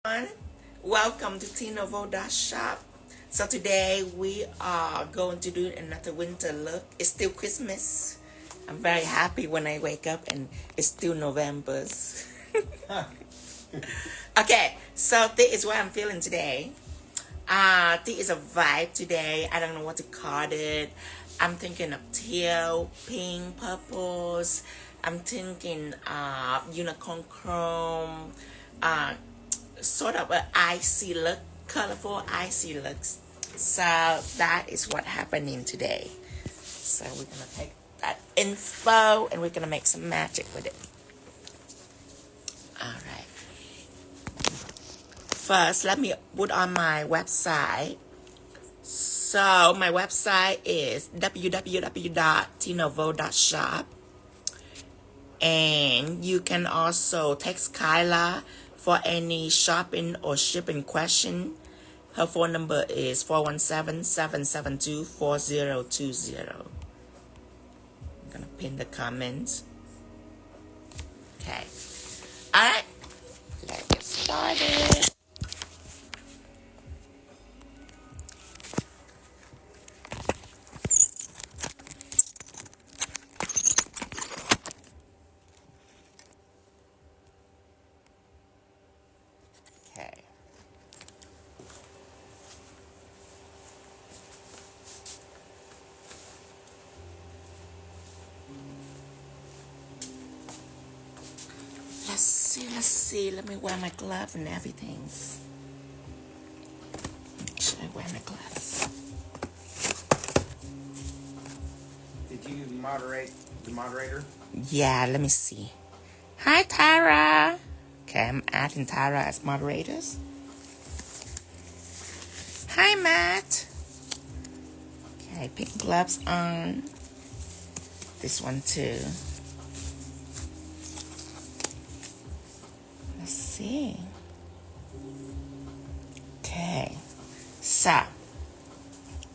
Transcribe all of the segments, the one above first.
Welcome to 𝙄𝙗𝙮𝙯. So today we are going to do another winter look. It's still Christmas. I'm very happy when I wake up and it's still November. Okay, so this is what I'm feeling today. This is a vibe today. I don't know what to call it. I'm thinking of teal, pink, purples. I'm thinking unicorn chrome, sort of an icy look, colorful icy looks. So that is what happening today. So we're gonna take that info and we're gonna make some magic with it. All right. First, let me put on my website. So my website is www.𝙄𝙗𝙮𝙯. And you can also text Kyla for any shopping or shipping question. Her phone number is 417-772-4020. I'm gonna pin the comments. Okay. Alright. Let's get started. Let's see. Let me wear my glove and everything. Should I wear my gloves? Did you moderate the moderator? Yeah, let me see. Hi, Tara. Okay, I'm adding Tara as moderators. Hi, Matt. Okay, pink gloves on. This one too. Let's see. Okay, so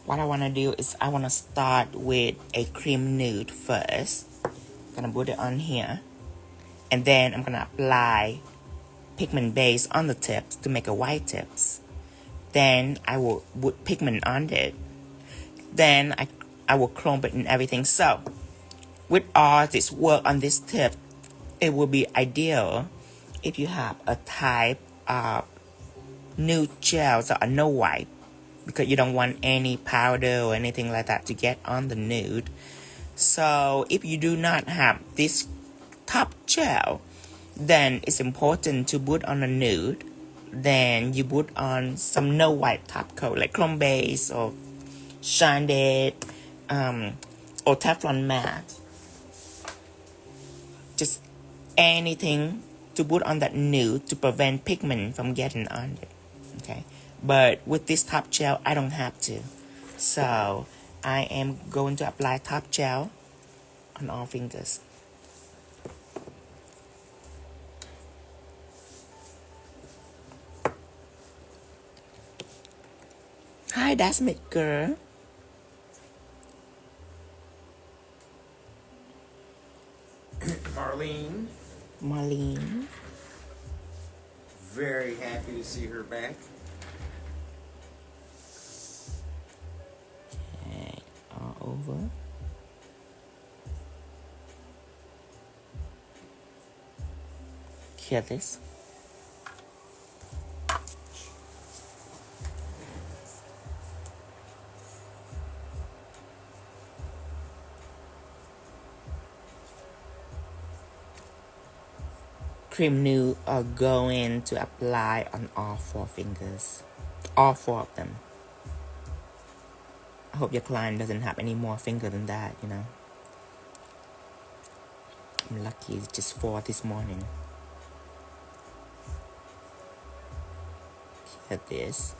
what I want to do is I want to start with a cream nude first. I'm gonna put it on here, and then I'm gonna apply pigment base on the tips to make a white tips. Then I will put pigment on it. Then I will chrome it and everything. So with all this work on this tip, it will be ideal if you have a type of nude gels that are no white, because you don't want any powder or anything like that to get on the nude. So if you do not have this top gel, then it's important to put on a nude. Then you put on some no white top coat like Chrome Base or Shine or Teflon matte. Just anything to put on that nude to prevent pigment from getting on it. Okay, but with this top gel I don't have to, so I am going to apply top gel on all fingers. Hi, that's me, girl. Marlene. Very happy to see her back. Okay, all over. Hear this? Cream nude are going to apply on all four fingers. All four of them. I hope your client doesn't have any more finger than that, you know. I'm lucky it's just 4 this morning. Hear this.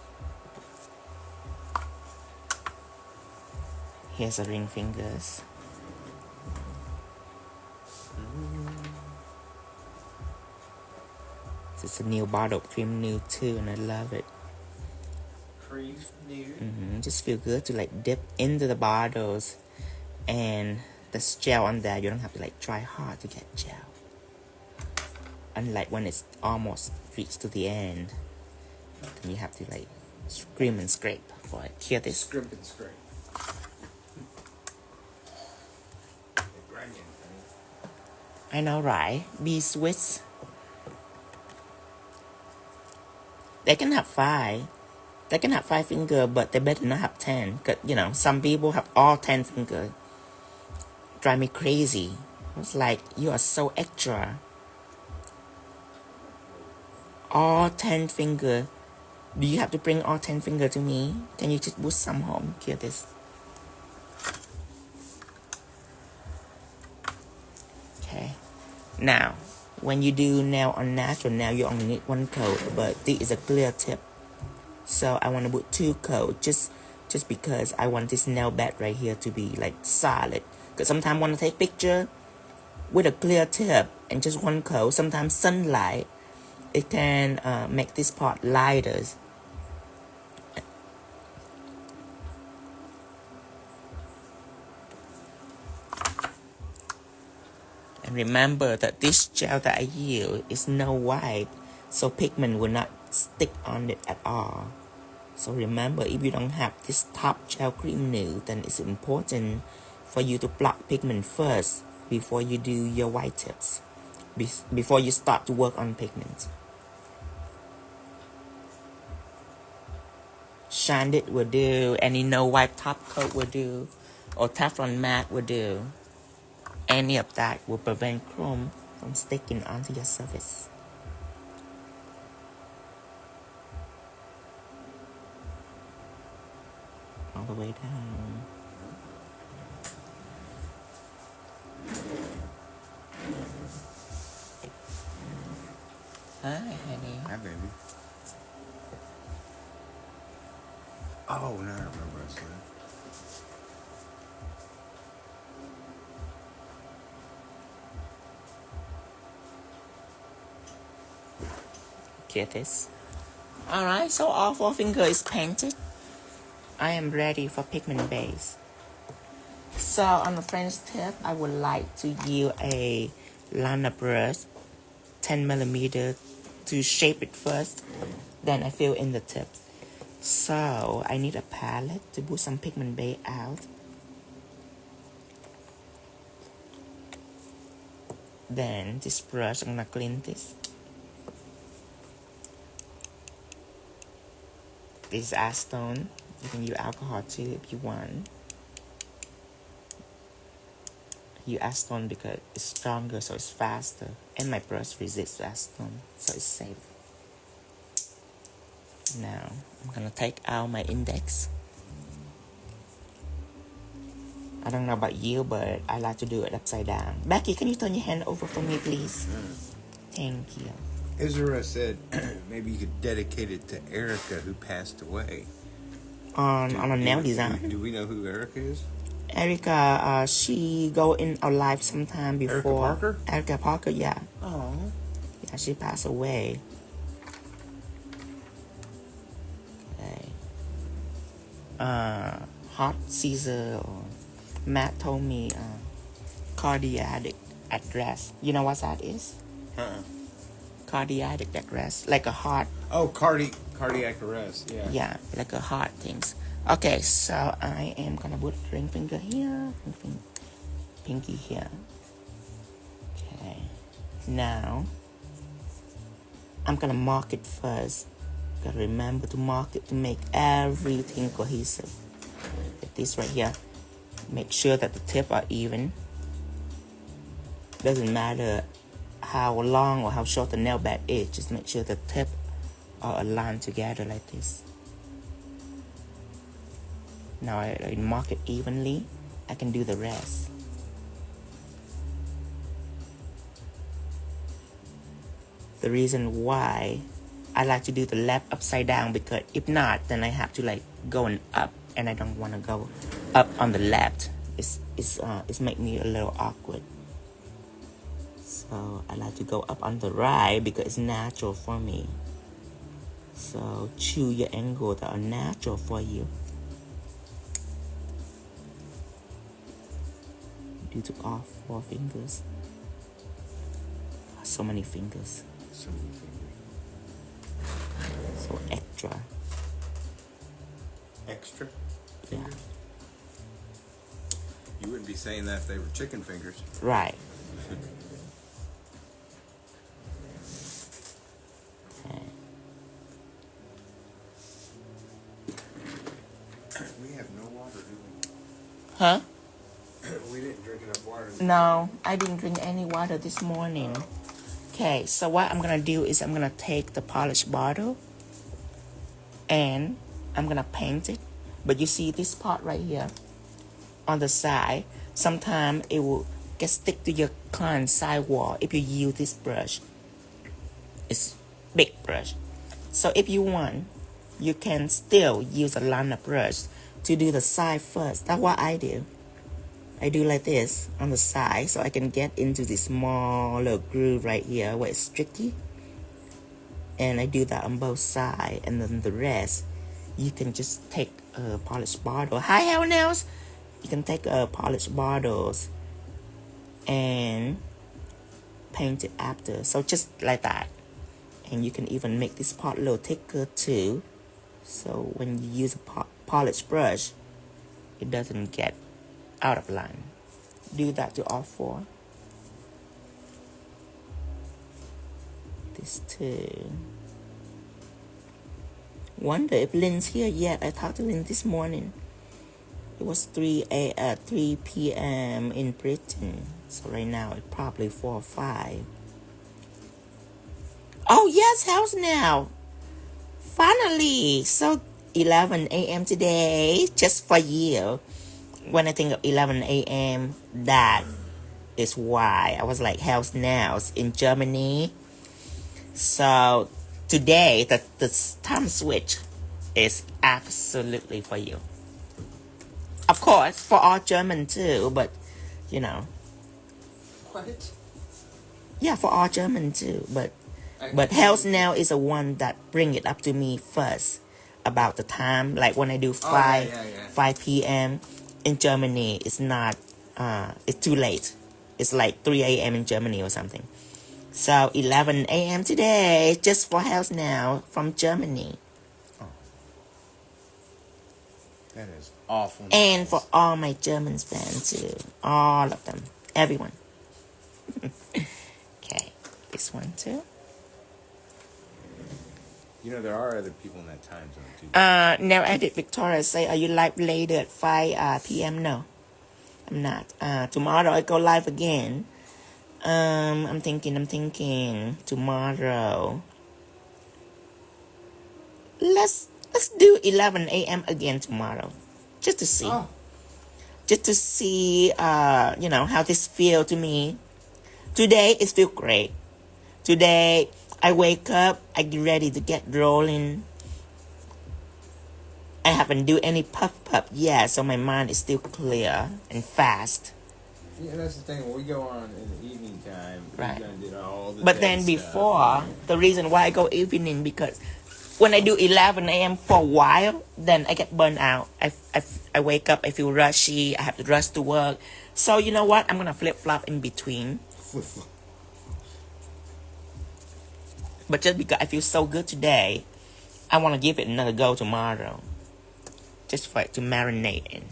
Here's the ring fingers. It's a new bottle of cream nude too, and I love it. Cream nude. Just feel good to like dip into the bottles, and there's gel on there. You don't have to like try hard to get gel. Unlike when it's almost reached to the end. Then you have to like scream and scrape for it. Hear this? Scrimp and scrape. I know, right? Be Swiss. They can have 5. They can have 5 fingers, but they better not have 10. Cause you know, some people have all 10 fingers. Drive me crazy. It's like, you are so extra. All 10 fingers. Do you have to bring all 10 fingers to me? Can you just put some home? Hear this. Okay. Now, when you do nail on natural, now you only need 1 coat, but this is a clear tip. So I want to put 2 coats just because I want this nail bed right here to be like solid. Because sometimes I want to take picture with a clear tip and just 1 coat. Sometimes sunlight, it can make this part lighter. And remember that this gel that I use is no white, so pigment will not stick on it at all. So remember, if you don't have this top gel cream nude, then it's important for you to block pigment first before you do your white tips, before you start to work on pigment. Shine it will do, any no wipe top coat will do, or Teflon mat will do. Any of that will prevent chrome from sticking onto your surface. All the way down. Hi, honey. Hi, baby. Oh, now I remember I said. Get this. Alright, so all 4 fingers is painted. I am ready for pigment base. So on the French tip, I would like to use a liner brush, 10mm, to shape it first. Then I fill in the tips. So I need a palette to put some pigment base out. Then this brush, I'm gonna clean this. This is acetone. You can use alcohol too if you want. Use acetone because it's stronger, so it's faster. And my brush resists acetone, so it's safe. Now, I'm gonna take out my index. I don't know about you, but I like to do it upside down. Becky, can you turn your hand over for me, please? Thank you. Israel said maybe you could dedicate it to Erica, who passed away. On a nail design. Do we know who Erica is? Erica, she go in our life sometime before. Erica Parker? Erica Parker, yeah. Oh. Yeah, she passed away. Okay. Hot Caesar or Matt told me cardiac address. You know what that is? Cardiac address, like a heart. Oh, cardiac arrest. Yeah. Yeah, like a heart things. Okay, so I am gonna put ring finger here, pinky here. Okay. Now I'm gonna mark it first. Gotta remember to mark it to make everything cohesive. Like this right here. Make sure that the tips are even. Doesn't matter how long or how short the nail bed is, just make sure the tips are aligned together like this. Now I mark it evenly. I can do the rest. The reason why I like to do the left upside down, because if not, then I have to like going up, and I don't want to go up on the left. It's make me a little awkward. So I like to go up on the right because it's natural for me. So choose your angles that are natural for you. Do to all 4 fingers. So many fingers. So many fingers. So extra. saying that if they were chicken fingers. Right. We have no water, do we? Huh? We didn't drink enough water. No, I didn't drink any water this morning. Okay, so what I'm gonna do is I'm gonna take the polish bottle and I'm gonna paint it. But you see this part right here on the side, sometimes it will get stick to your client's side wall if you use this brush. It's big brush. So if you want, you can still use a liner brush to do the side first. That's what I do. I do like this on the side so I can get into this small little groove right here where it's tricky. And I do that on both sides, and then the rest you can just take a polished bottle. Hi, Hell Nails! You can take a polished bottles and paint it after. So just like that. And you can even make this part a little thicker too. So when you use a polished brush, it doesn't get out of line. Do that to all four. This too. Wonder if Lynn's here yet. I talked to Lynn this morning. It was 3 p.m. in Britain. So right now it's probably 4 or 5. Oh yes, how's now? Finally. So 11 a.m. today, just for you. When I think of 11 a.m., that is why I was like, how's now in Germany? So today, the time switch is absolutely for you. Of course, for all German too, but you know. What? Yeah, for all German too, but Hell's Now is the one that bring it up to me first about the time. Like when I do 5 p.m. in Germany, it's not, it's too late. It's like 3 a.m. in Germany or something. So 11 a.m. today, just for Hell's Now from Germany. Oh. That is awful. And nice. for all my German fans too. All of them. Everyone. Okay. This one too. You know, there are other people in that time zone too. Now I did Victoria say, are you live later at 5 p.m.? No, I'm not. Tomorrow I go live again. I'm thinking tomorrow. Let's do 11 a.m. again tomorrow. Just to see. Oh. Just to see, you know, how this feel to me. Today it feel great. Today I wake up, I get ready to get rolling. I haven't do any puff yet, so my mind is still clear and fast. Yeah, that's the thing. When we go on in the evening time, Right. we're gonna do all the But day then stuff. before, the reason why I go evening, because when I do 11 a.m. for a while, then I get burned out. I wake up, I feel rushy, I have to rush to work. So you know what? I'm gonna flip-flop in between. Flip-flop. But just because I feel so good today, I want to give it another go tomorrow. Just for it to marinate in.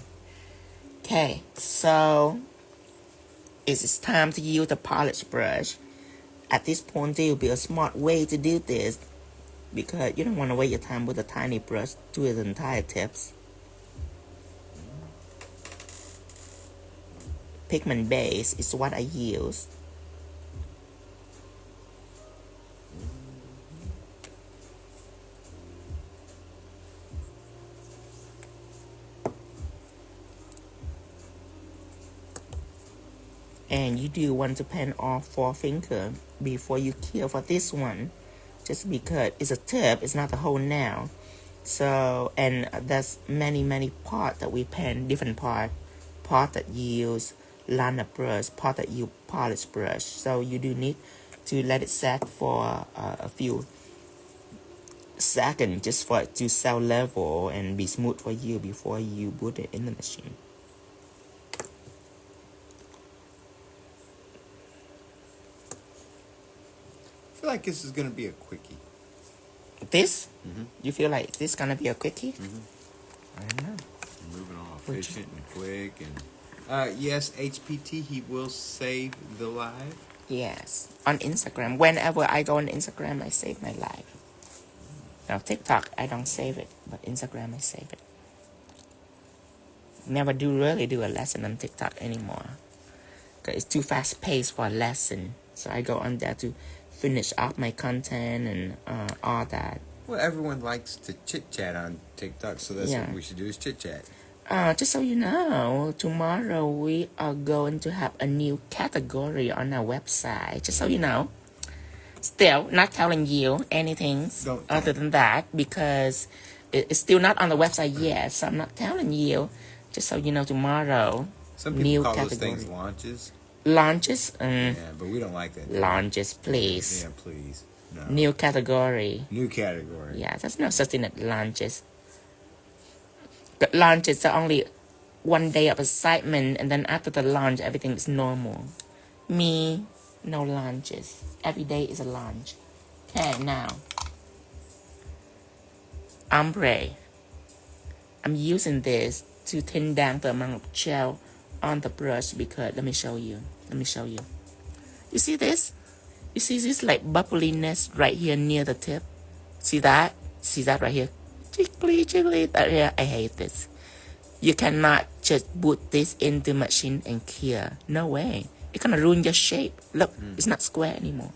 Okay, so it's time to use the polish brush. At this point, there will be a smart way to do this, because you don't want to waste your time with a tiny brush to its entire tips. Pigment Base is what I use. And you do want to pen off 4 fingers before you kill for this one, just because it's a tip, it's not the whole nail. So, and there's many parts that we pen, different part that you use liner brush, part that you polish brush. So you do need to let it set for a few seconds just for it to cell level and be smooth for you before you put it in the machine. I feel like this is gonna be a quickie. This? Mm-hmm. You feel like this gonna be a quickie? Mm-hmm. I don't know. Moving all efficient and quick, and Yes, HPT, he will save the live. Yes, on Instagram. Whenever I go on Instagram, I save my live. Now TikTok, I don't save it, but Instagram, I save it. Never really do a lesson on TikTok anymore. Cause it's too fast paced for a lesson. So I go on there to finish off my content and all that. Well, everyone likes to chit chat on TikTok, so that's Yeah. what we should do is chit chat. Just so you know, tomorrow we are going to have a new category on our website. Just so you know. Still not telling you anything other than that because it's still not on the website yet. So I'm not telling you. Just so you know, tomorrow. Some people new call category. those things launches. Launches? Yeah, but we don't like that. Launches, please. Yeah, please. No. New category. New category. Yeah, there's no such thing as launches. But launches are only one day of excitement, and then after the launch, everything is normal. Me, no launches. Every day is a launch. Okay, now. Ombre. I'm using this to thin down the amount of gel on the brush because, let me show you. You see this? You see this like bubbliness right here near the tip? See that? See that right here? Jiggly, that here. I hate this. You cannot just put this into machine and cure. No way. It's gonna ruin your shape. Look, it's not square anymore.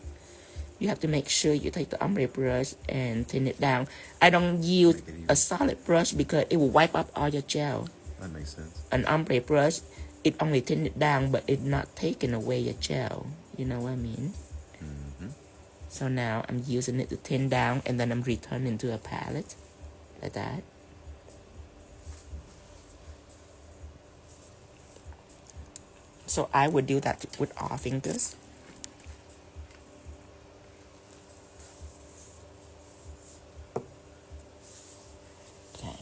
You have to make sure you take the ombre brush and thin it down. I don't use a solid brush because it will wipe up all your gel. That makes sense. An ombre brush, it only thin it down, but it's not taking away your gel. You know what I mean? So now I'm using it to thin down, and then I'm returning to a palette like that. So I would do that with all fingers. Okay,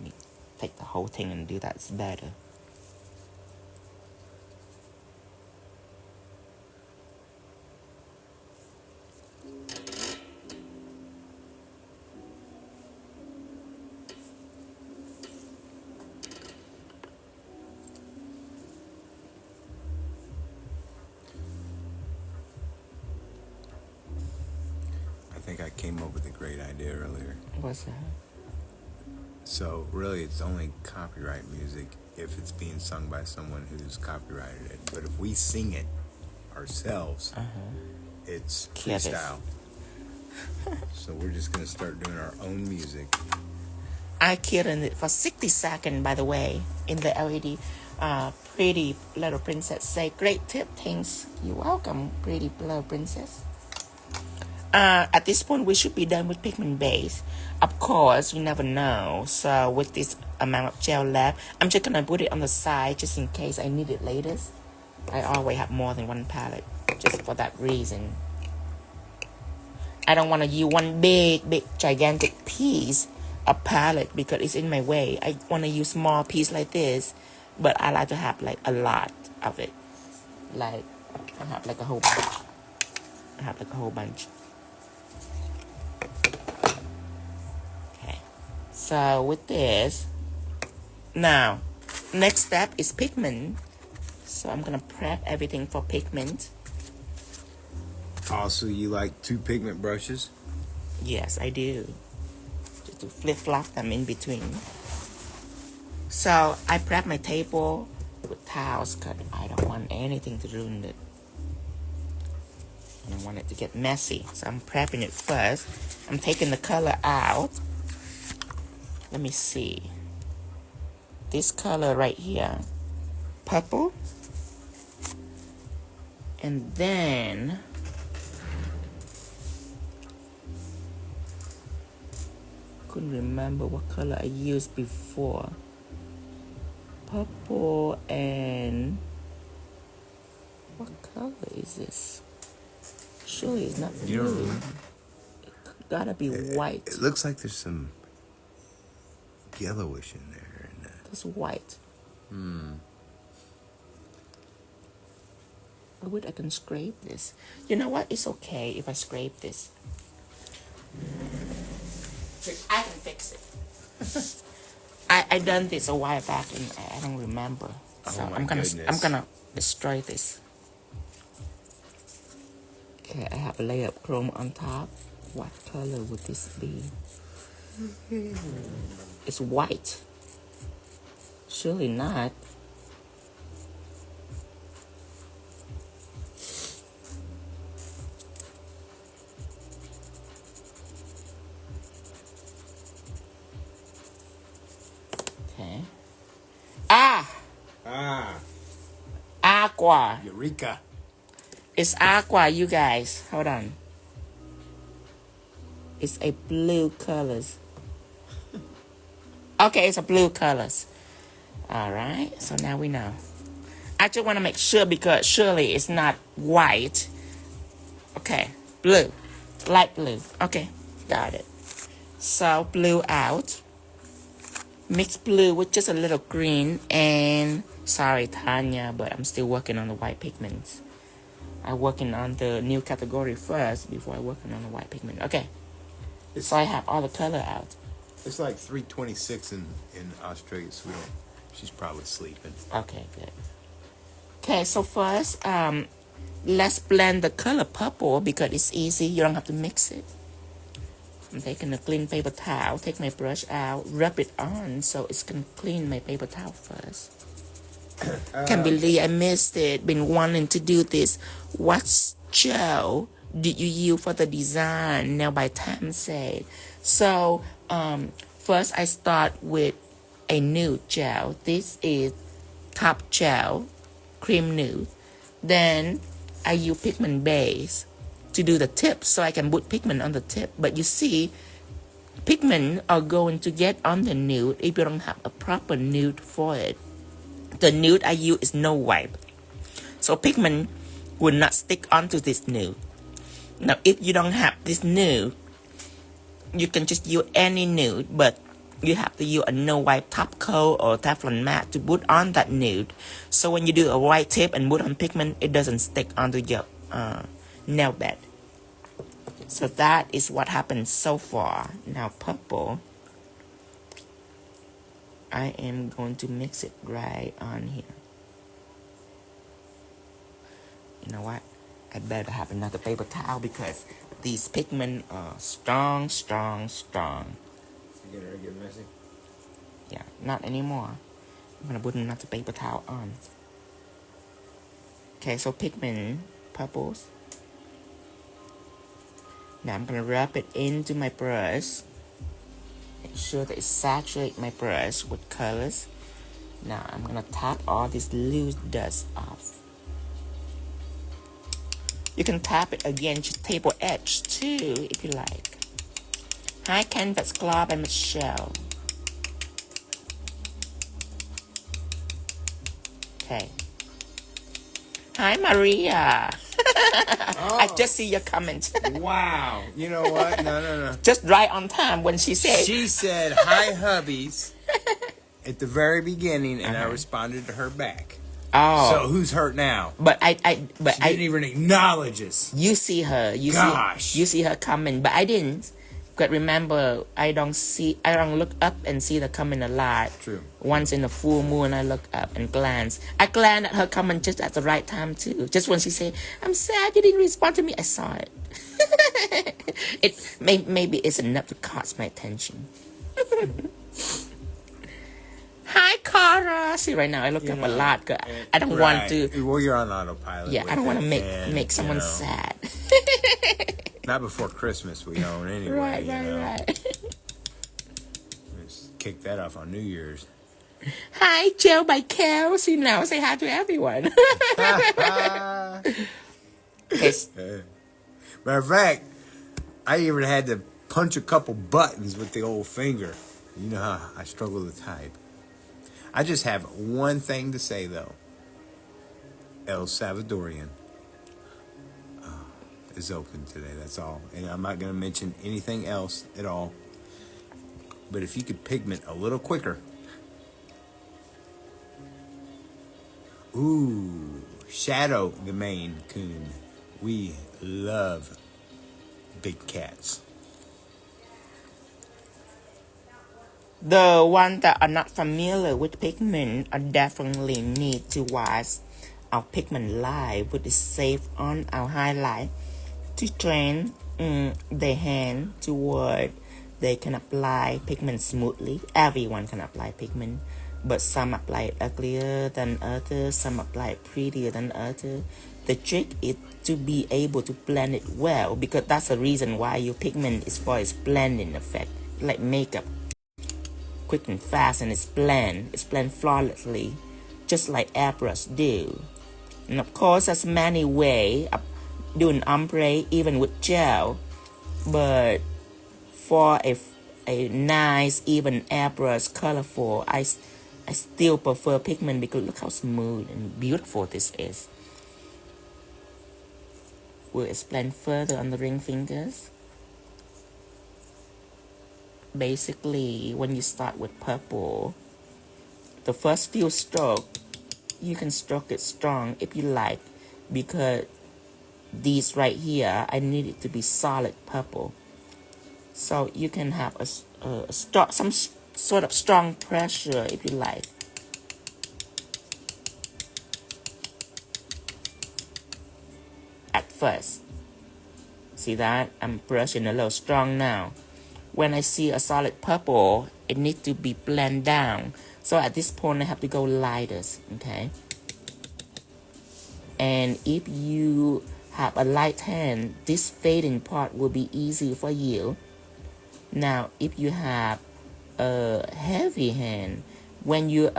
let me take the whole thing and do that. It's better. I think I came up with a great idea earlier. What's that? So really, it's only copyright music if it's being sung by someone who's copyrighted it. But if we sing it ourselves, it's freestyle. So we're just gonna start doing our own music. I killed it for 60 seconds, by the way, in the LED. Pretty little princess say, great tip, thanks. You're welcome, pretty little princess. At this point, we should be done with Pigment Base. Of course, we never know. So with this amount of gel left, I'm just gonna put it on the side just in case I need it later. I always have more than one palette, just for that reason. I don't want to use one big, gigantic piece of palette because it's in my way. I want to use small piece like this, but I like to have like a lot of it. Like, I have like a whole bunch. Okay, so with this, now, next step is pigment. So I'm gonna prep everything for pigment. Also, you like 2 pigment brushes? Yes, I do. Just to flip-flop them in between. So I prep my table with towels because I don't want anything to ruin it. I don't want it to get messy. So I'm prepping it first. I'm taking the color out. Let me see. This color right here. Purple. And then couldn't remember what color I used before. Purple and what color is this? Surely it's not blue. It gotta be white. It looks like there's some yellowish in there. That's white. I wish I can scrape this. You know what? It's okay if I scrape this. I can fix it. I done this a while back and I don't remember. So my I'm goodness. gonna destroy this. Okay, I have a layer of chrome on top. What color would this be? It's white. Surely not. Okay. Aqua. Eureka. It's aqua, you guys. Hold on. It's a blue colors. Okay, it's a blue colors. All right, so now we know. I just want to make sure because surely it's not white. Okay, blue, light blue. Okay, got it. So blue out. Mix blue with just a little green and sorry Tanya, but I'm still working on the white pigments. I'm working on the new category first before I working on the white pigment. Okay, so I have all the color out. It's like 3:26 in Australia, Sweden. She's probably sleeping. Okay, good. Okay, so first, let's blend the color purple because it's easy. You don't have to mix it. I'm taking a clean paper towel, take my brush out, rub it on so it's gonna clean my paper towel first. Can't believe I missed it. Been wanting to do this. What gel did you use for the design? Now by time said. So first I start with a nude gel. This is top gel, cream nude. Then I use pigment base to do the tip so I can put pigment on the tip. But you see, pigment are going to get on the nude if you don't have a proper nude for it. The nude I use is no wipe. So pigment will not stick onto this nude. Now if you don't have this nude, you can just use any nude, but you have to use a no wipe top coat or Teflon mat to put on that nude. So when you do a white tip and put on pigment, it doesn't stick onto your nail bed. So that is what happened so far. Now purple, I am going to mix it right on here. You know what? I better have another paper towel because these pigment are strong. You get messy? Yeah, not anymore. I'm gonna put another paper towel on. Okay, so pigment purples. Now I'm gonna rub it into my brush. Make sure that it saturates my brush with colors. Now I'm gonna tap all this loose dust off. You can tap it against your table edge too if you like. Hi Canvas Club and Michelle. Okay. Hi Maria. I just see your comment. Wow. You know what? No. Just right on time when she said. She said, hi, hubbies, at the very beginning, and I responded to her back. Oh. So who's hurt now? But I didn't even acknowledge us. You see her. You see her comment, but I didn't. But remember, I don't look up and see the comment a lot. True. Once in a full moon, I look up and glance. I glance at her comment just at the right time too. Just when she said, "I'm sad you didn't respond to me," I saw it. Maybe it's enough to catch my attention. Hi, Cara. See, right now I look up a lot. Cause I don't want to. Well, you're on autopilot. Yeah, I don't want to make someone sad. Not before Christmas, we don't anyway. Right. Just kick that off on New Year's. Hi, Gel by Kel. See now, say hi to everyone. Matter of fact, I even had to punch a couple buttons with the old finger. You know how I struggle to type. I just have one thing to say though. El Salvadorian is open today, that's all. And I'm not going to mention anything else at all. But if you could pigment a little quicker. Ooh, Shadow the Maine Coon. We love big cats. The one that are not familiar with pigment are definitely need to watch our pigment live, which is safe on our highlight to train their hand toward they can apply pigment smoothly. Everyone can apply pigment, but some apply it uglier than others, some apply it prettier than others. The trick is to be able to blend it well, because that's the reason why your pigment is for its blending effect, like makeup. Quick and fast, and it's blend flawlessly, just like airbrush do. And of course, there's many ways of doing ombre, even with gel, but for a nice, even airbrush, colorful, I still prefer pigment, because look how smooth and beautiful this is. We'll explain further on the ring fingers. Basically, when you start with purple, the first few strokes, you can stroke it strong if you like, because these right here, I need it to be solid purple. So you can have some sort of strong pressure if you like. At first. See that? I'm brushing a little strong now. When I see a solid purple, it needs to be blended down. So at this point, I have to go lighter, okay? And if you have a light hand, this fading part will be easy for you. Now, if you have a heavy hand, when you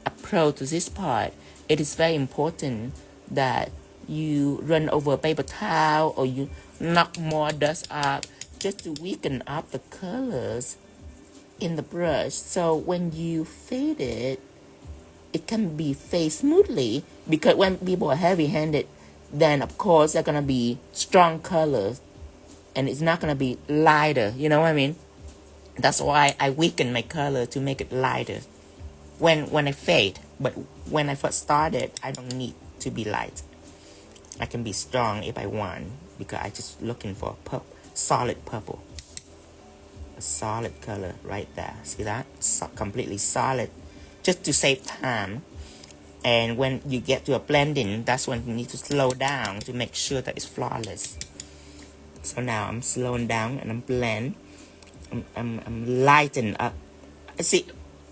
approach this part, it is very important that you run over a paper towel or you knock more dust up, just to weaken up the colors in the brush. So when you fade it, it can be fade smoothly, because when people are heavy-handed, then of course they're gonna be strong colors and it's not gonna be lighter, you know what I mean? That's why I weaken my color to make it lighter when I fade. But when I first started, I don't need to be light. I can be strong if I want, because I just looking for a solid purple, a solid color right there. See that? Completely solid, just to save time. And when you get to a blending, that's when you need to slow down to make sure that it's flawless. So now I'm slowing down and I'm blend. I'm lighten up. See,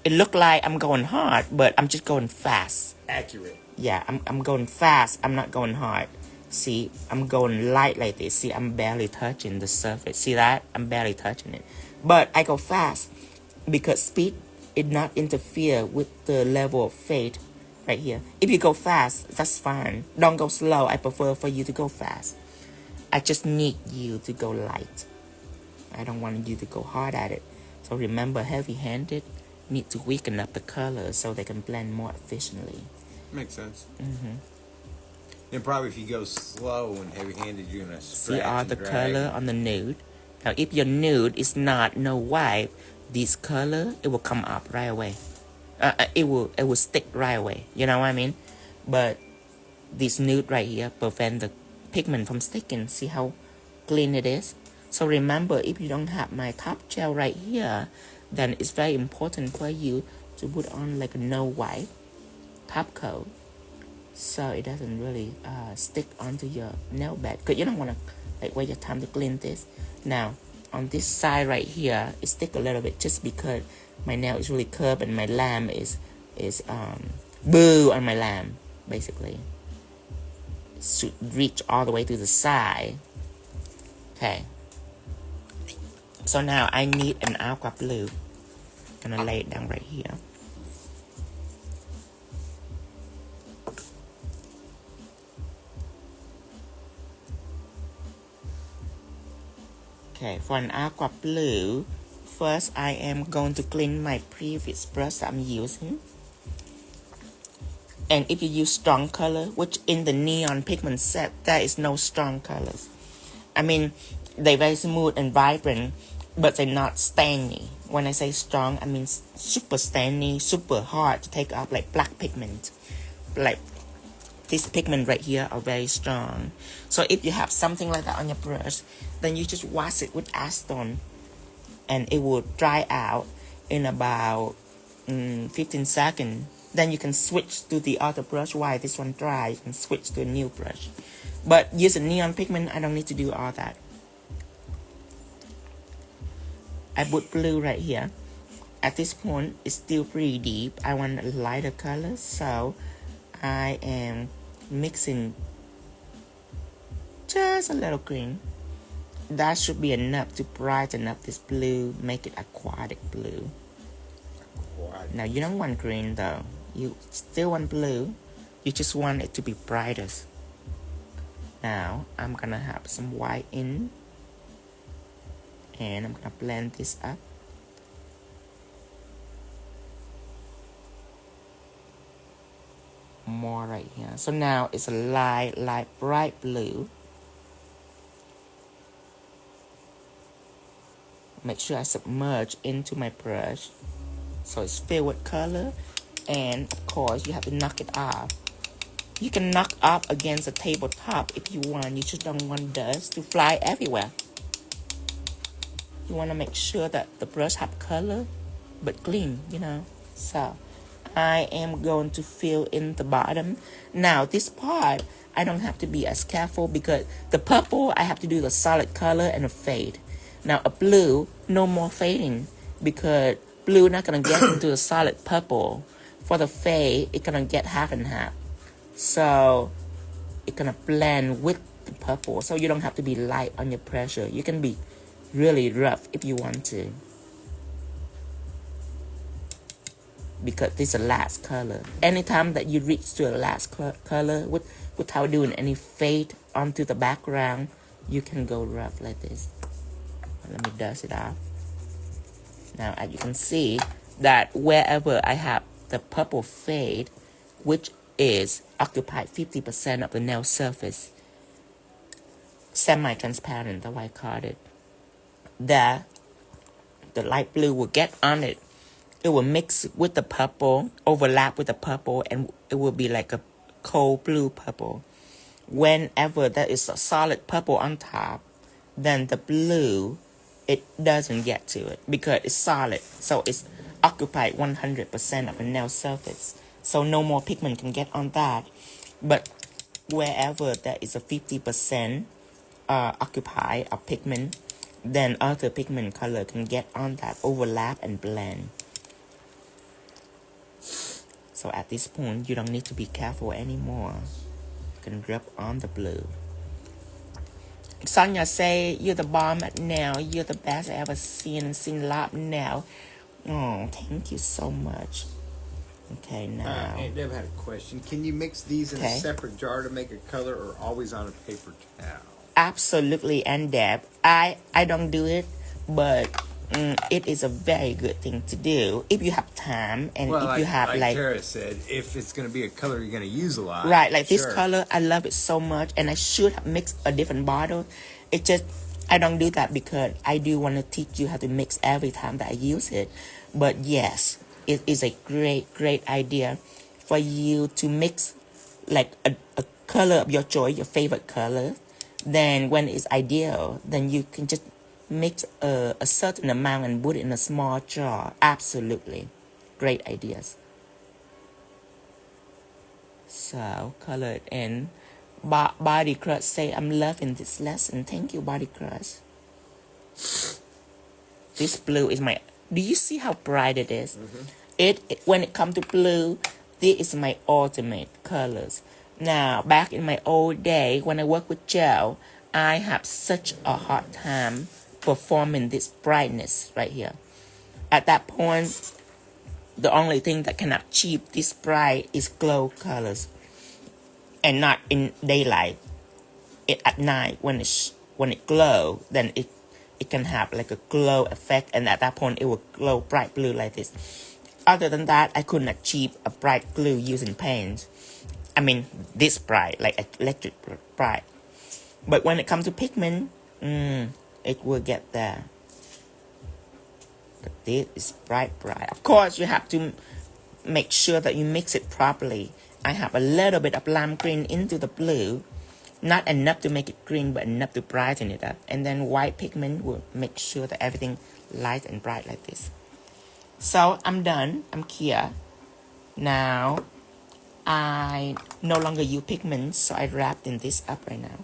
it look like I'm going hard, but I'm just going fast. Accurate. Yeah, I'm going fast. I'm not going hard. See, I'm going light like this. See, I'm barely touching the surface. See that? I'm barely touching it. But I go fast because speed it not interfere with the level of fade right here. If you go fast, that's fine. Don't go slow. I prefer for you to go fast. I just need you to go light. I don't want you to go hard at it. So remember, heavy-handed need to weaken up the colors so they can blend more efficiently. Makes sense. And probably if you go slow and heavy-handed, you're gonna scratch. See all and the drag. color on the nude. Now, if your nude is not no white, this color it will come up right away. It will stick right away. You know what I mean? But this nude right here prevent the pigment from sticking. See how clean it is? So remember, if you don't have my top gel right here, then it's very important for you to put on like a no white top coat, so it doesn't really stick onto your nail bed, because you don't want to like wait your time to clean this. Now on this side right here, it stick a little bit just because my nail is really curved and my lamb is boo on my lamb. Basically, it should reach all the way to the side. Okay. So now I need an aqua blue. Gonna lay it down right here. Okay, for an aqua blue, first I am going to clean my previous brush that I'm using. And if you use strong color, which in the neon pigment set, there is no strong colors. I mean, they're very smooth and vibrant, but they're not stainy. When I say strong, I mean super stainy, super hard to take off, like black pigment. Like this pigment right here are very strong. So if you have something like that on your brush, then you just wash it with acetone and it will dry out in about 15 seconds. Then you can switch to the other brush while this one dries and switch to a new brush. But using neon pigment, I don't need to do all that. I put blue right here. At this point, it's still pretty deep. I want a lighter color, so I am mixing just a little green. That should be enough to brighten up this blue, make it aquatic blue. Now you don't want green though. You still want blue. You just want it to be brighter. Now I'm gonna have some white in, and I'm gonna blend this up. More right here. So now it's a light bright blue. Make sure I submerge into my brush so it's filled with color, and of course you have to knock it off. You can knock off against the tabletop if you want. You just don't want dust to fly everywhere. You want to make sure that the brush have color but clean, you know. So I am going to fill in the bottom. Now this part I don't have to be as careful because the purple I have to do the solid color and a fade. Now a blue, no more fading because blue not gonna get into the solid purple. For the fade, it's gonna get half and half. So it's gonna blend with the purple. So you don't have to be light on your pressure. You can be really rough if you want to. Because this is a last color. Anytime that you reach to a last color without doing any fade onto the background, you can go rough like this. Let me dust it off. Now as you can see that wherever I have the purple fade, which is occupied 50% of the nail surface, semi-transparent, that's why I called it, the light blue will get on it. It will mix with the purple, overlap with the purple, and it will be like a cold blue purple. Whenever there is a solid purple on top, then the blue, it doesn't get to it because it's solid. So it's occupied 100% of the nail surface. So no more pigment can get on that. But wherever there is a 50% occupied of pigment, then other pigment color can get on that, overlap and blend. So at this point, you don't need to be careful anymore. You can rub on the blue. Sonia say, you're the bomb at nail. You're the best I ever seen a lot now. Oh, thank you so much. Okay, now. Aunt Deb had a question. Can you mix these in a separate jar to make a color or always on a paper towel? Absolutely, Aunt Deb. I don't do it, but it is a very good thing to do if you have time and if you have like Tara said, if it's going to be a color you're going to use a lot. Right, like this color, I love it so much, and I should have mixed a different bottle. It just, I don't do that because I do want to teach you how to mix every time that I use it. But yes, it is a great idea for you to mix like a color of your choice, your favorite color. Then when it's ideal, then you can just mix a certain amount and put it in a small jar. Absolutely. Great ideas. So, color it in. Body Crush say, I'm loving this lesson. Thank you, Body Crush. This blue is my... Do you see how bright it is? When it comes to blue, this is my ultimate colors. Now, back in my old day, when I worked with gel, I have such a hard time performing this brightness right here. At that point, the only thing that can achieve this bright is glow colors, and not in daylight. At night, when it glow, then it can have like a glow effect, and at that point it will glow bright blue like this. Other than that, I couldn't achieve a bright blue using paint. I mean, this bright, like electric bright. But when it comes to pigment, it will get there. But this is bright. Of course, you have to make sure that you mix it properly. I have a little bit of lime green into the blue. Not enough to make it green, but enough to brighten it up. And then white pigment will make sure that everything light and bright like this. So I'm done. I'm clear. Now I no longer use pigment, so I wrapped in this up right now.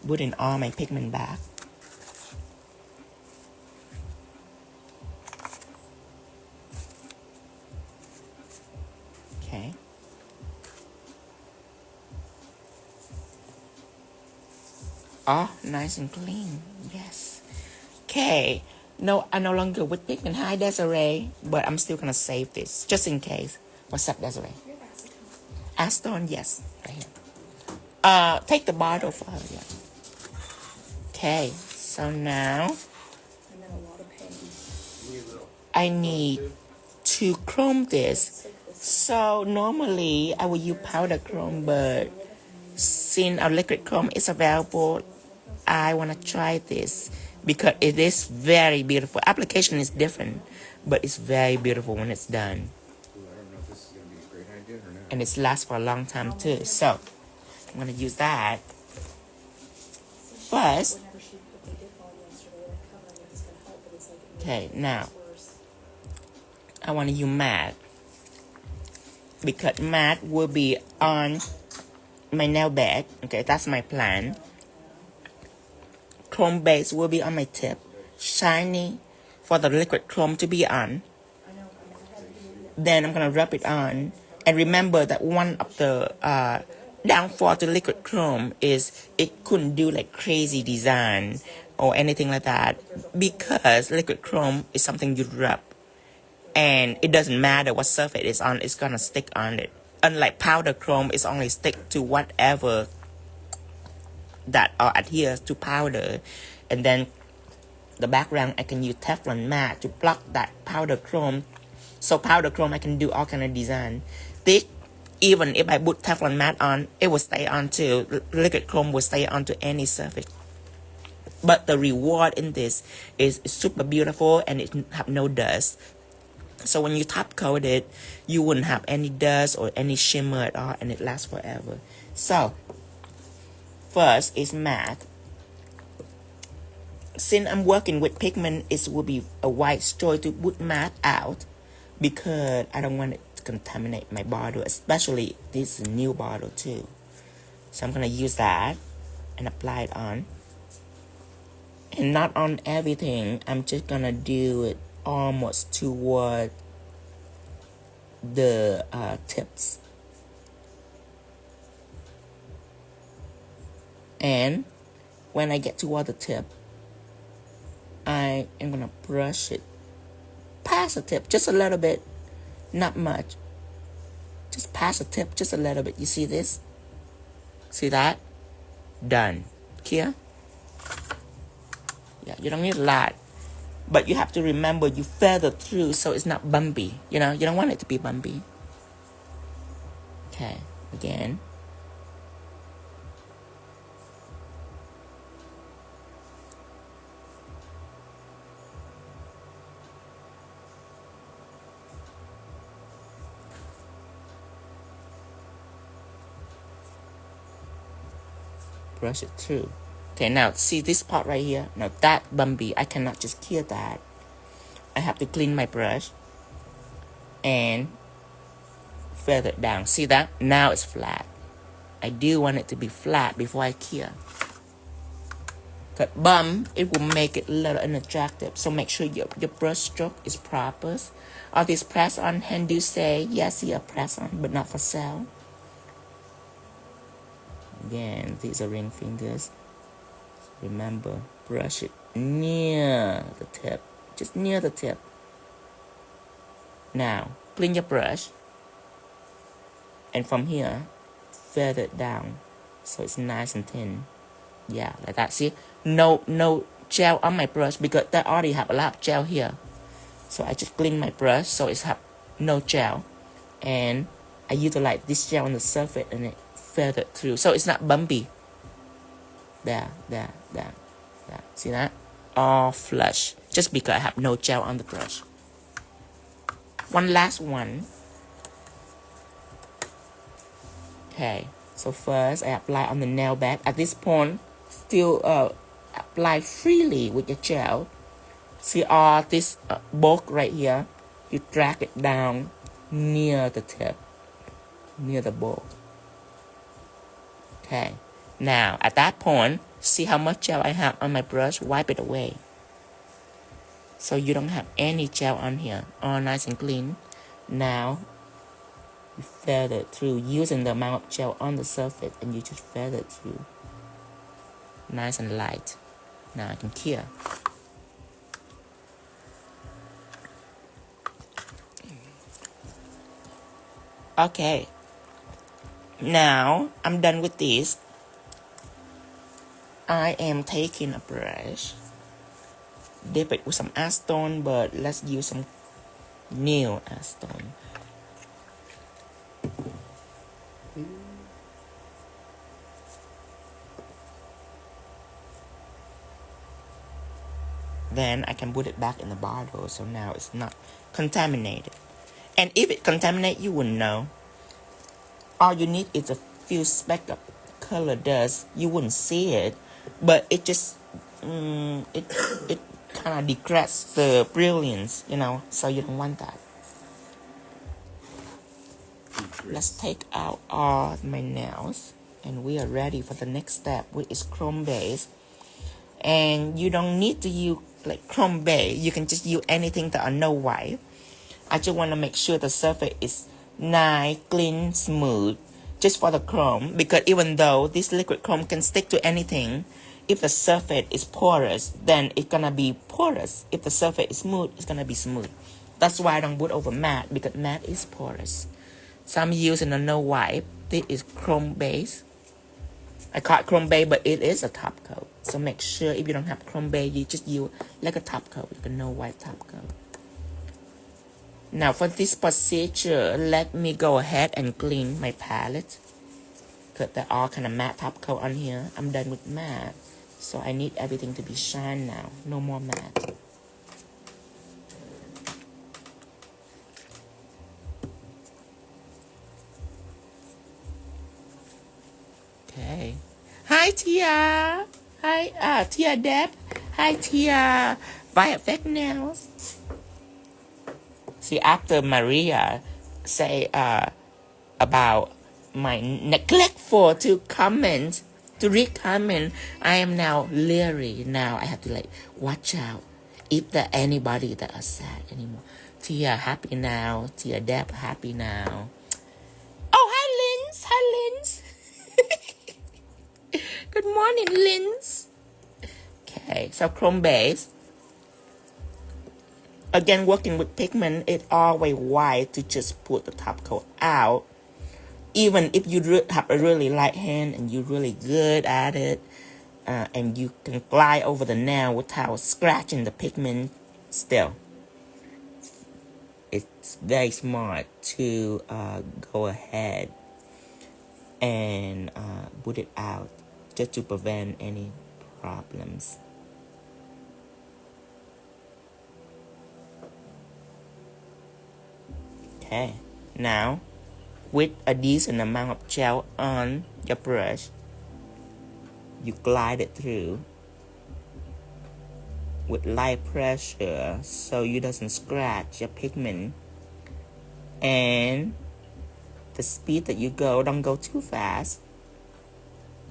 Putting all my pigment back. Okay. Oh, nice and clean. Yes. Okay. No, I no longer with pigment. Hi, Desiree. But I'm still gonna save this just in case. What's up, Desiree? Acetone, yes, right here. Take the bottle for her. Yeah. Okay. So now I need to chrome this. So normally I would use powder chrome, but since our liquid chrome is available, I want to try this because it is very beautiful. Application is different, but it's very beautiful when it's done. And it lasts for a long time too. So I'm going to use that. First, okay, now I want to use matte because matte will be on my nail bed. Okay, that's my plan. Chrome base will be on my tip. Shiny for the liquid chrome to be on. Then I'm gonna rub it on. And remember that one of the downfall to liquid chrome is it couldn't do like crazy design or anything like that because liquid chrome is something you rub. And it doesn't matter what surface it's on, it's gonna stick on it. Unlike powder chrome, it's only stick to whatever that adheres to powder. And then the background, I can use Teflon matte to block that powder chrome. So powder chrome, I can do all kind of design. This, even if I put Teflon matte on, it will stay on too. Liquid chrome will stay on to any surface. But the reward in this is super beautiful and it have no dust. So when you top coat it, you wouldn't have any dust or any shimmer at all, and it lasts forever. So first is matte. Since I'm working with pigment, it will be a wise choice to put matte out because I don't want it to contaminate my bottle, especially this new bottle too. So I'm gonna use that and apply it on. And not on everything, I'm just gonna do it almost toward the tips. And when I get toward the tip, I am gonna brush it past the tip just a little bit, not much, just past the tip just a little bit. You see this? See that? Done. Here? Yeah, you don't need a lot. But you have to remember you feather through so it's not bumpy. You know, you don't want it to be bumpy. Okay, again. Brush it through. Okay, now see this part right here? Now that bumpy, I cannot just clear that. I have to clean my brush and feather it down. See that? Now it's flat. I do want it to be flat before I clear. But bump, it will make it a little unattractive. So make sure your brush stroke is proper. All these press on hand do say, yes, you are press on, but not for sale. Again, these are ring fingers. Remember, brush it near the tip, just near the tip. Now, clean your brush, and from here, feather it down so it's nice and thin. Yeah, like that. See, no gel on my brush because I already have a lot of gel here. So I just clean my brush so it's have no gel, and I utilize this gel on the surface and it feather through so it's not bumpy. There. See that? All flush. Just because I have no gel on the brush. One last one. Okay. So first, I apply on the nail bed. At this point, still apply freely with your gel. See all this bulk right here? you drag it down near the tip, near the bowl. Okay, now at that point, see how much gel I have on my brush, wipe it away. So you don't have any gel on here, all nice and clean. Now, you feather it through using the amount of gel on the surface, and you just feather it through. Nice and light. Now I can cure. Okay. Now I'm done with this. I am taking a brush, dip it with some acetone, but let's use some new acetone. Then I can put it back in the bottle, so now it's not contaminated. And if it contaminates, you wouldn't know. All you need is a few specks of color dust. You wouldn't see it, but it just it kind of decreases the brilliance, you know. So you don't want that. Let's take out all my nails, and we are ready for the next step, which is Chrome Base. And you don't need to use like Chrome Base. You can just use anything that are no white. I just want to make sure the surface is nice, clean, smooth, just for the chrome, because even though this liquid chrome can stick to anything, if the surface is porous, then it's gonna be porous. If the surface is smooth, it's gonna be smooth. That's why I don't put over matte, because matte is porous. So I'm using a no white. This is Chrome Base. I call it Chrome Base, but it is a top coat. So make sure if you don't have Chrome Base, you just use like a top coat, like a no white top coat. Now for this procedure, let me go ahead and clean my palette, because they're all kind of matte top coat on here. I'm done with matte, so I need everything to be shine now. No more matte. Okay. Hi Tia. Hi Tia Deb. Hi Tia. Violet Fake Nails. See, after Maria say about my neglectful to comment, to read comment, I am now leery. Now I have to like watch out if there anybody that are sad anymore. Tia happy now. Tia Deb happy now. Oh, hi Linz. Hi Linz. Good morning, Linz. Okay, so Chrome Base. Again, working with pigment, it's always wise to just put the top coat out. Even if you have a really light hand and you're really good at it, and you can glide over the nail without scratching the pigment, still, it's very smart to go ahead and put it out just to prevent any problems. Okay, now with a decent amount of gel on your brush, you glide it through with light pressure so you doesn't scratch your pigment. And the speed that you go, don't go too fast.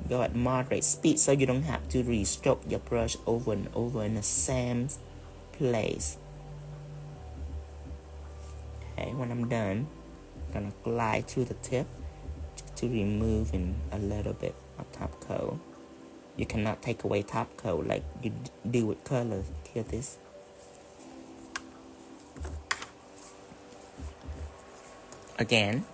Go at moderate speed so you don't have to re-stroke your brush over and over in the same place. Okay, when I'm done, I'm gonna glide through the tip just to remove a little bit of top coat. You cannot take away top coat like you do with color. Hear this? Again.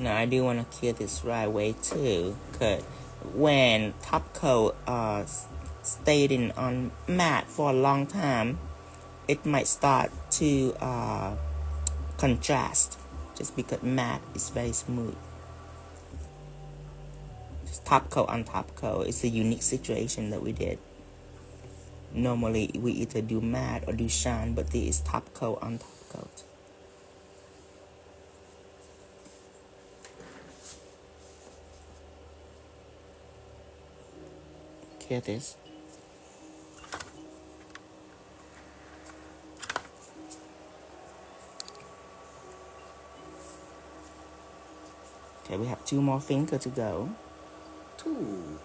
Now I do want to cure this right away too, because when top coat stayed in on matte for a long time, it might start to contrast, just because matte is very smooth. top coat on top coat. It's a unique situation that we did. Normally, we either do matte or do shine, but this is top coat on top coat. Hear this? Okay, we have 2 more fingers to go. 2.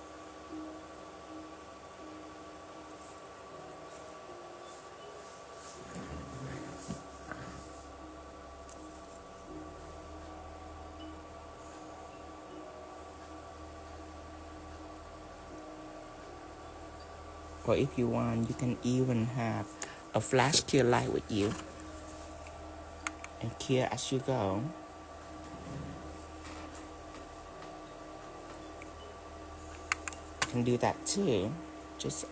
Or if you want, you can even have a flash clear light with you and clear as you go. You can do that too. Just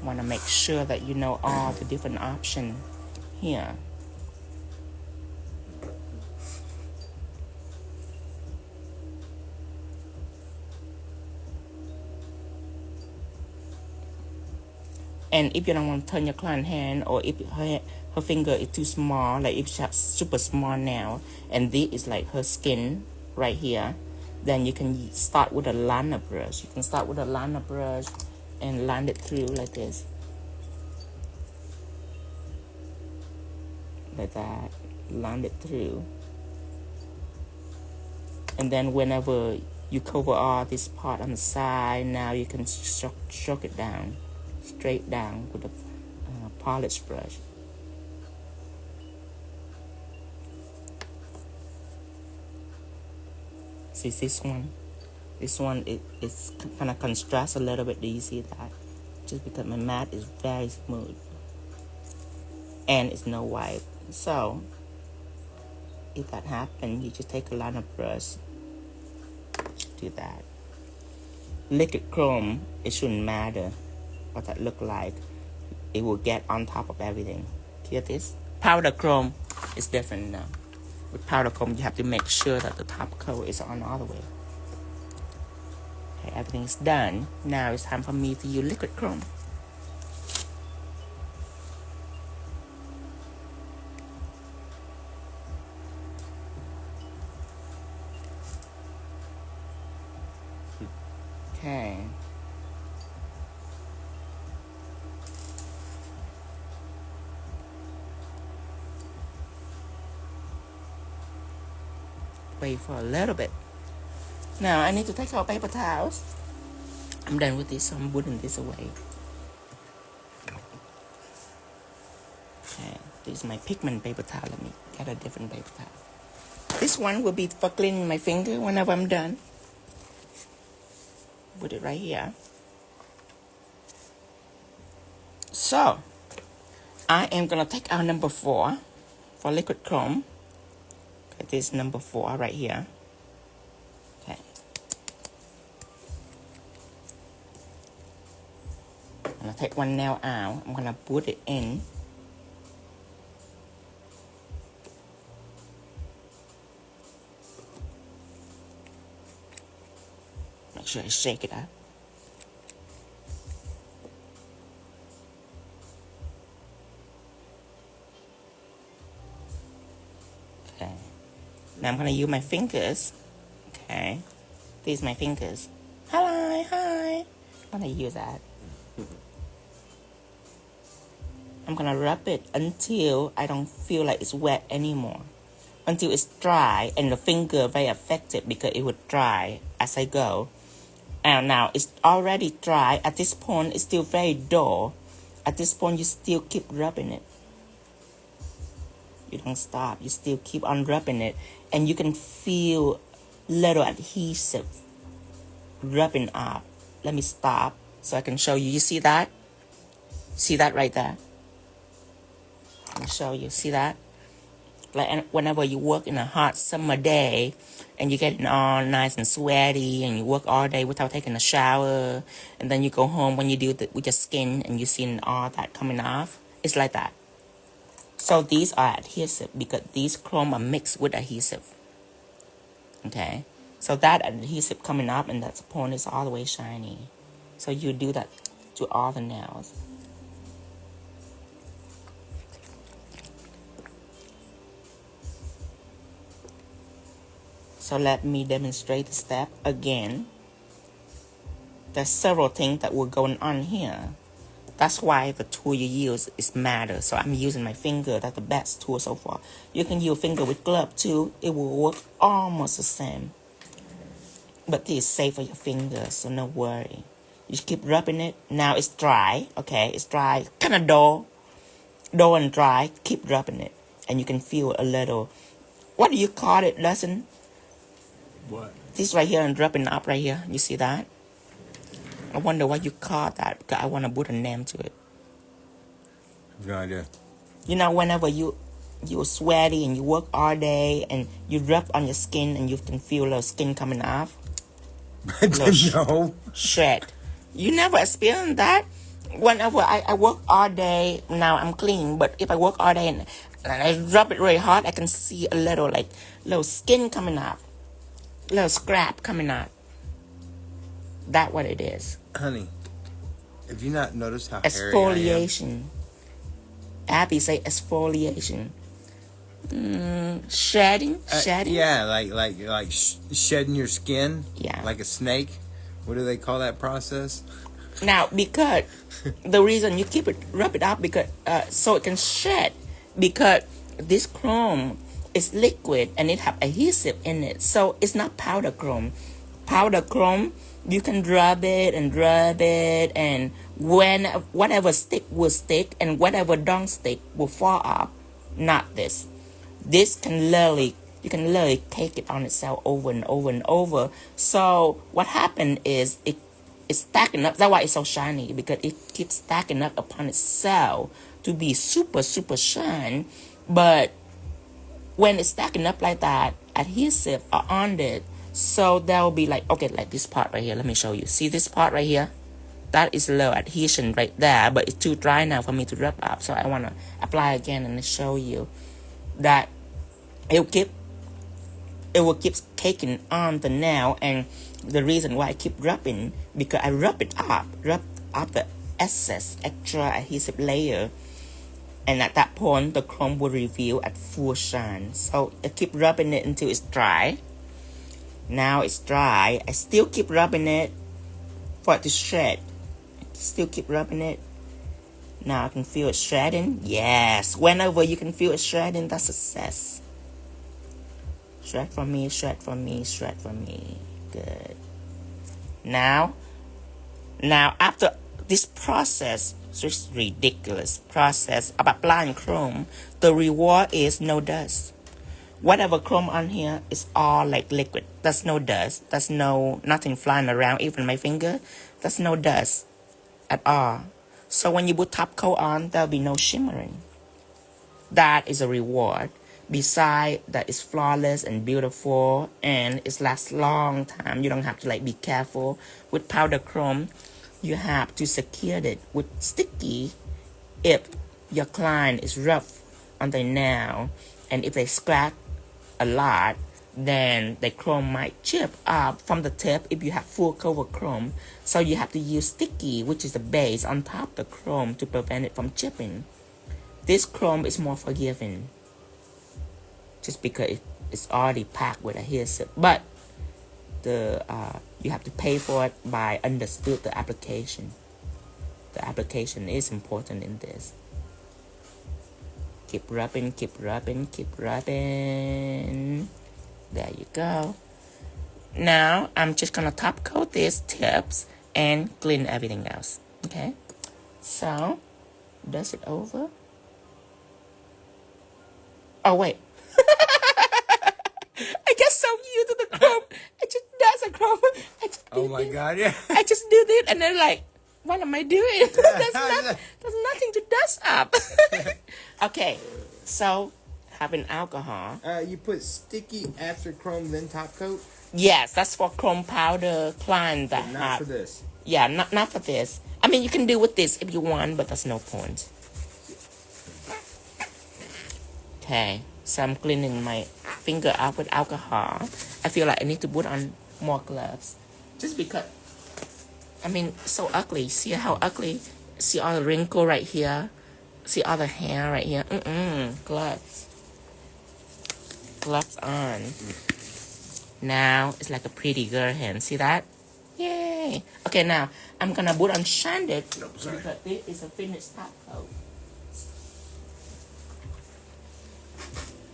want to make sure that you know all the different options here. And if you don't want to turn your client hand, or if her finger is too small, like if she has super small nail, and this is like her skin right here, then you can start with a liner brush. You can start with a liner brush and line it through like this. Like that. Line it through. And then whenever you cover all this part on the side, now you can stroke it down. Straight down with a polish brush. See this one? This one it's kind of contrast a little bit. Do you see that? Just because my mat is very smooth and it's no wipe. So if that happens, you just take a liner brush. Do that. Liquid chrome, it shouldn't matter what that look like. It will get on top of everything. Hear this? Powder chrome is different now. With powder chrome, you have to make sure that the top coat is on all the way. Okay, everything is done. Now it's time for me to use liquid chrome. Okay. Wait for a little bit. Now I need to take out paper towels. I'm done with this, so I'm putting this away. Okay, this is my pigment paper towel. Let me get a different paper towel. This one will be for cleaning my finger whenever I'm done. Put it right here. So I am gonna take out number 4 for liquid chrome. Okay, this is number 4 right here. Okay. I'm gonna take one nail out. I'm gonna put it in. Make sure I shake it up. Okay. Now I'm gonna use my fingers. Okay. These are my fingers. Hello, hi. I'm gonna use that. I'm gonna rub it until I don't feel like it's wet anymore. Until it's dry, and the finger very affected because it would dry as I go. And now it's already dry. At this point, it's still very dull. At this point, you still keep rubbing it. You don't stop. You still keep on rubbing it. And you can feel little adhesive rubbing up. Let me stop so I can show you. You see that? See that right there? Let me show you. See that? Like whenever you work in a hot summer day and you're getting all nice and sweaty and you work all day without taking a shower, and then you go home when you do it with your skin and you see all that coming off, it's like that. So these are adhesive because these chrome are mixed with adhesive. Okay, So that adhesive coming up and that point is all the way shiny. So you do that to all the nails. So let me demonstrate the step again. There's several things that were going on here. That's why the tool you use is matter. So I'm using my finger. That's the best tool so far. You can use finger with glove too. It will work almost the same. But this is safe for your fingers, so no worry. You just keep rubbing it. Now it's dry, okay? It's dry, kind of dull and dry. Keep rubbing it, and you can feel a little. What do you call it, lesson? What? This right here and rubbing up right here. You see that? I wonder what you call that because I want to put a name to it. I have no idea. You know, whenever you're sweaty and you work all day and you rub on your skin and you can feel a little skin coming off. No. Shred. You never experienced that? Whenever I work all day, now I'm clean, but if I work all day and I rub it really hard, I can see a little skin coming up. Little scrap coming up. That's what it is. Honey, have you not noticed how hairy I am? Exfoliation. Abby say exfoliation. Shedding? Yeah, like shedding your skin. Yeah. Like a snake. What do they call that process? Now, because the reason you keep it, rub it up because so it can shed, because this chrome is liquid and it have adhesive in it, so it's not powder chrome. Powder chrome, you can rub it, and when whatever stick will stick and whatever don't stick will fall off. Not this. This can literally, you can literally take it on itself over and over and over. So what happened is it's stacking up. That's why it's so shiny, because it keeps stacking up upon itself to be super, super shine. But when it's stacking up like that, adhesive are on it. So that will be like, okay, like this part right here. Let me show you. See this part right here? That is a little adhesion right there, but it's too dry now for me to rub up. So I want to apply again and show you that it will keep taking on the nail. And the reason why I keep rubbing, because I rub up the excess extra adhesive layer, and at that point the chrome will reveal at full shine. So I keep rubbing it until it's dry. Now it's dry. I still keep rubbing it for it to shred. Still keep rubbing it. Now I can feel it shredding. Yes, whenever you can feel it shredding, that's success. Shred for me, shred for me, shred for me. Good. Now after this process, this ridiculous process of applying chrome, the reward is no dust. Whatever chrome on here is all like liquid. There's no dust. There's nothing flying around, even my finger. There's no dust at all. So when you put top coat on, there'll be no shimmering. That is a reward. Besides that, it's flawless and beautiful, and it lasts long time. You don't have to be careful. With powder chrome, you have to secure it with sticky if your client is rough on their nail, and if they scratch a lot, then the chrome might chip up from the tip if you have full cover chrome. So you have to use sticky, which is the base, on top of the chrome to prevent it from chipping. This chrome is more forgiving, just because it's already packed with adhesive. But you have to pay for it by understood the application. The application is important in this. Keep rubbing, keep rubbing, keep rubbing. There you go. Now I'm just gonna top coat these tips and clean everything else. Okay, so dust it over. Oh wait, I get so used to the chrome. I just dust the chrome. Oh my God, yeah. I just do this, and then what am I doing? There's nothing to dust up. Okay, so having alcohol. You put sticky after chrome, then top coat? Yes, that's for chrome powder client that Not for this. Yeah, not for this. I mean, you can do with this if you want, but that's no point. Okay, So I'm cleaning my finger out with alcohol. I feel like I need to put on more gloves. Just because, I mean, so ugly. See how ugly? See all the wrinkle right here? See all the hair right here? Gloves. Gloves on. Now it's like a pretty girl hand. See that? Yay! Okay, now I'm gonna put on Shanded because this is a finished top coat.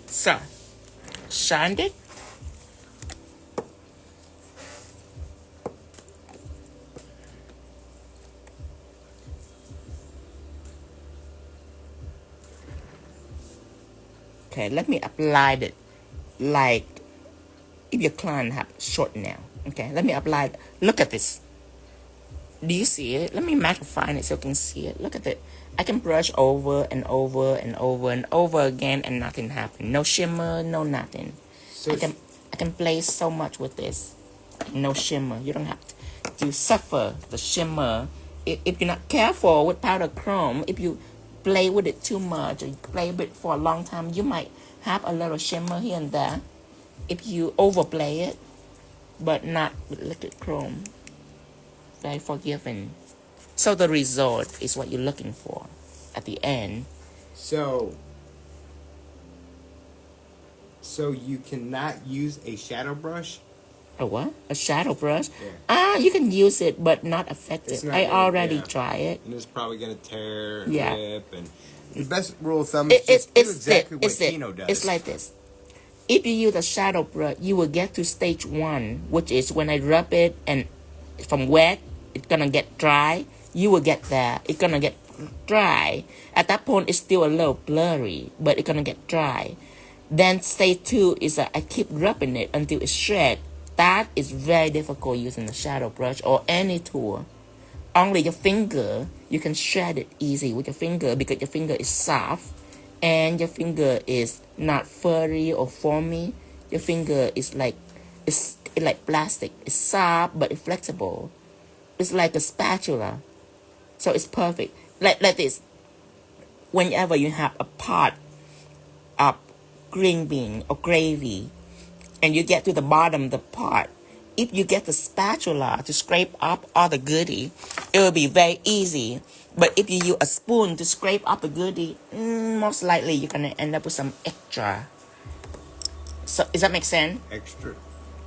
So, Shanded. Okay, let me apply it like if your client have short nail. Okay, let me apply it. Look at this. Do you see it? Let me magnify it so you can see it. Look at it. I can brush over and over and over and over again and nothing happened. No shimmer, no nothing. So I can play so much with this. No shimmer. You don't have to suffer the shimmer. If you're not careful with powder chrome, if you play with it too much or you play with it for a long time, you might have a little shimmer here and there if you overplay it, but not with liquid chrome. Very forgiving. So the result is what you're looking for at the end. So you cannot use a shadow brush? A what? A shadow brush? Yeah. You can use it, but not effective. I already tried it. And it's probably going to tear and Yeah. rip. And the best rule of thumb is just do exactly what Kino does. It's like this. If you use a shadow brush, you will get to stage 1, which is when I rub it and from wet, it's going to get dry. You will get there. It's going to get dry. At that point, it's still a little blurry, but it's going to get dry. Then stage 2 is that I keep rubbing it until it's shred. That is very difficult using the shadow brush or any tool. Only your finger, you can shred it easy with your finger because your finger is soft and your finger is not furry or foamy. Your finger is like, it's like plastic. It's soft, but it's flexible. It's like a spatula. So it's perfect. Like this. Whenever you have a pot of green bean or gravy, and you get to the bottom of the pot, if you get the spatula to scrape up all the goodie, it will be very easy. But if you use a spoon to scrape up the goodie, most likely you're going to end up with some extra. So, does that make sense? Extra.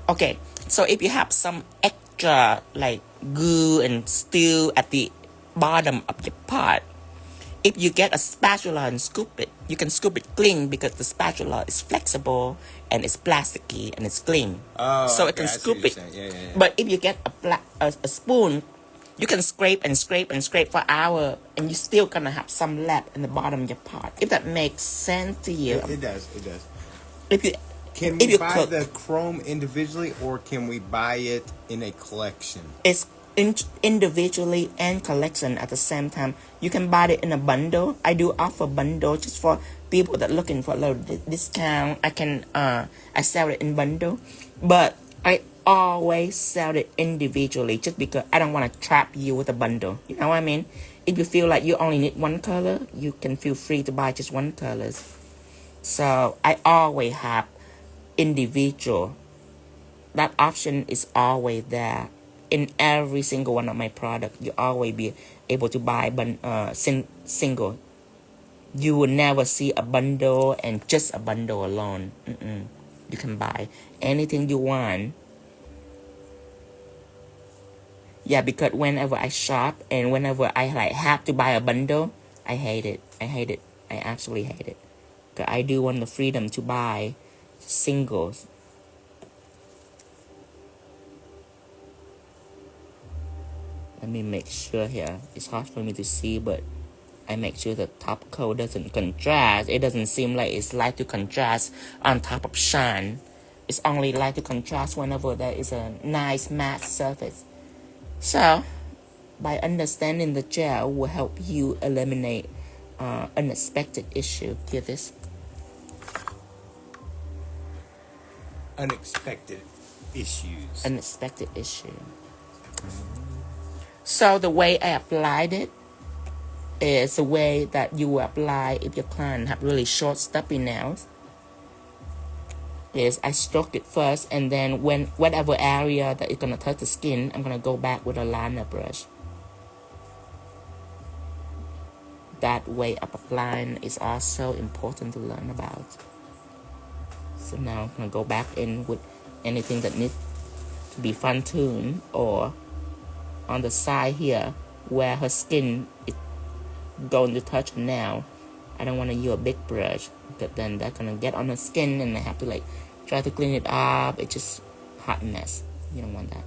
Okay, so if you have some extra, like goo and stew at the bottom of your pot, if you get a spatula and scoop it, you can scoop it clean because the spatula is flexible and it's plasticky and it's clean. Oh, so okay, it can scoop it. Yeah. But if you get a spoon, you can scrape and scrape and scrape for hours and you're still gonna have some left in the bottom of your pot. If that makes sense to you. It does. Can if we you buy cook, the chrome individually or can we buy it in a collection? It's individually and collection at the same time. You can buy it in a bundle. I do offer bundle just for people that are looking for a little discount. I sell it in bundle, but I always sell it individually just because I don't want to trap you with a bundle. You know what I mean? If you feel like you only need one color, you can feel free to buy just one color. So I always have individual. That option is always there. In every single one of my products, you always be able to buy single. You will never see a bundle and just a bundle alone. You can buy anything you want. Yeah, because whenever I shop and whenever I have to buy a bundle, I hate it. I absolutely hate it. Because I do want the freedom to buy singles. Let me make sure here. It's hard for me to see, but I make sure the top coat doesn't contrast. It doesn't seem like it's light to contrast on top of shine. It's only light to contrast whenever there is a nice matte surface. So, by understanding the gel will help you eliminate unexpected issue. Hear this? Unexpected issues. Unexpected issue. So the way I applied it is the way that you will apply if your client have really short, stumpy nails. is I stroke it first, and then when whatever area that is gonna touch the skin, I'm gonna go back with a liner brush. That way up line is also important to learn about. So now I'm gonna go back in with anything that needs to be fine-tuned, or on the side here where her skin is going to touch now. I don't want to use a big brush, because then that's gonna get on her skin and I have to like try to clean it up. It's just hot mess. You don't want that.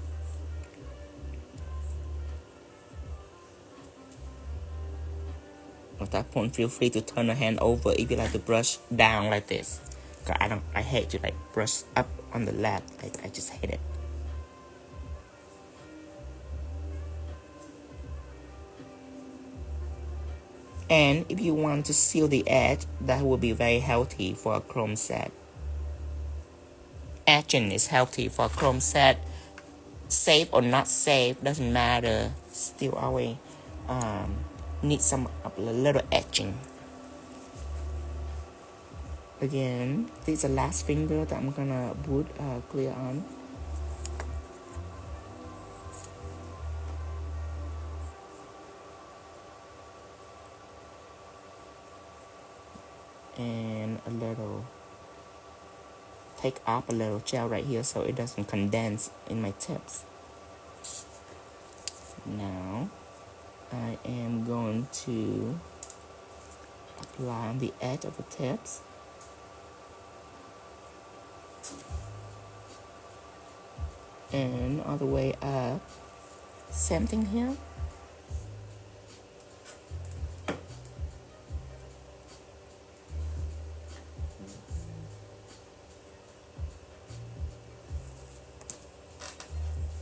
At that point, feel free to turn the hand over if you like to brush down like this. Cause I hate to like brush up on the lap. I just hate it. And if you want to seal the edge, that will be very healthy for a chrome set. Etching is healthy for a chrome set. Safe or not safe, doesn't matter. Still always need a little etching. Again, this is the last finger that I'm gonna put clear on. And a little, take up a little gel right here so it doesn't condense in my tips. Now I am going to apply on the edge of the tips. And all the way up. Same thing here.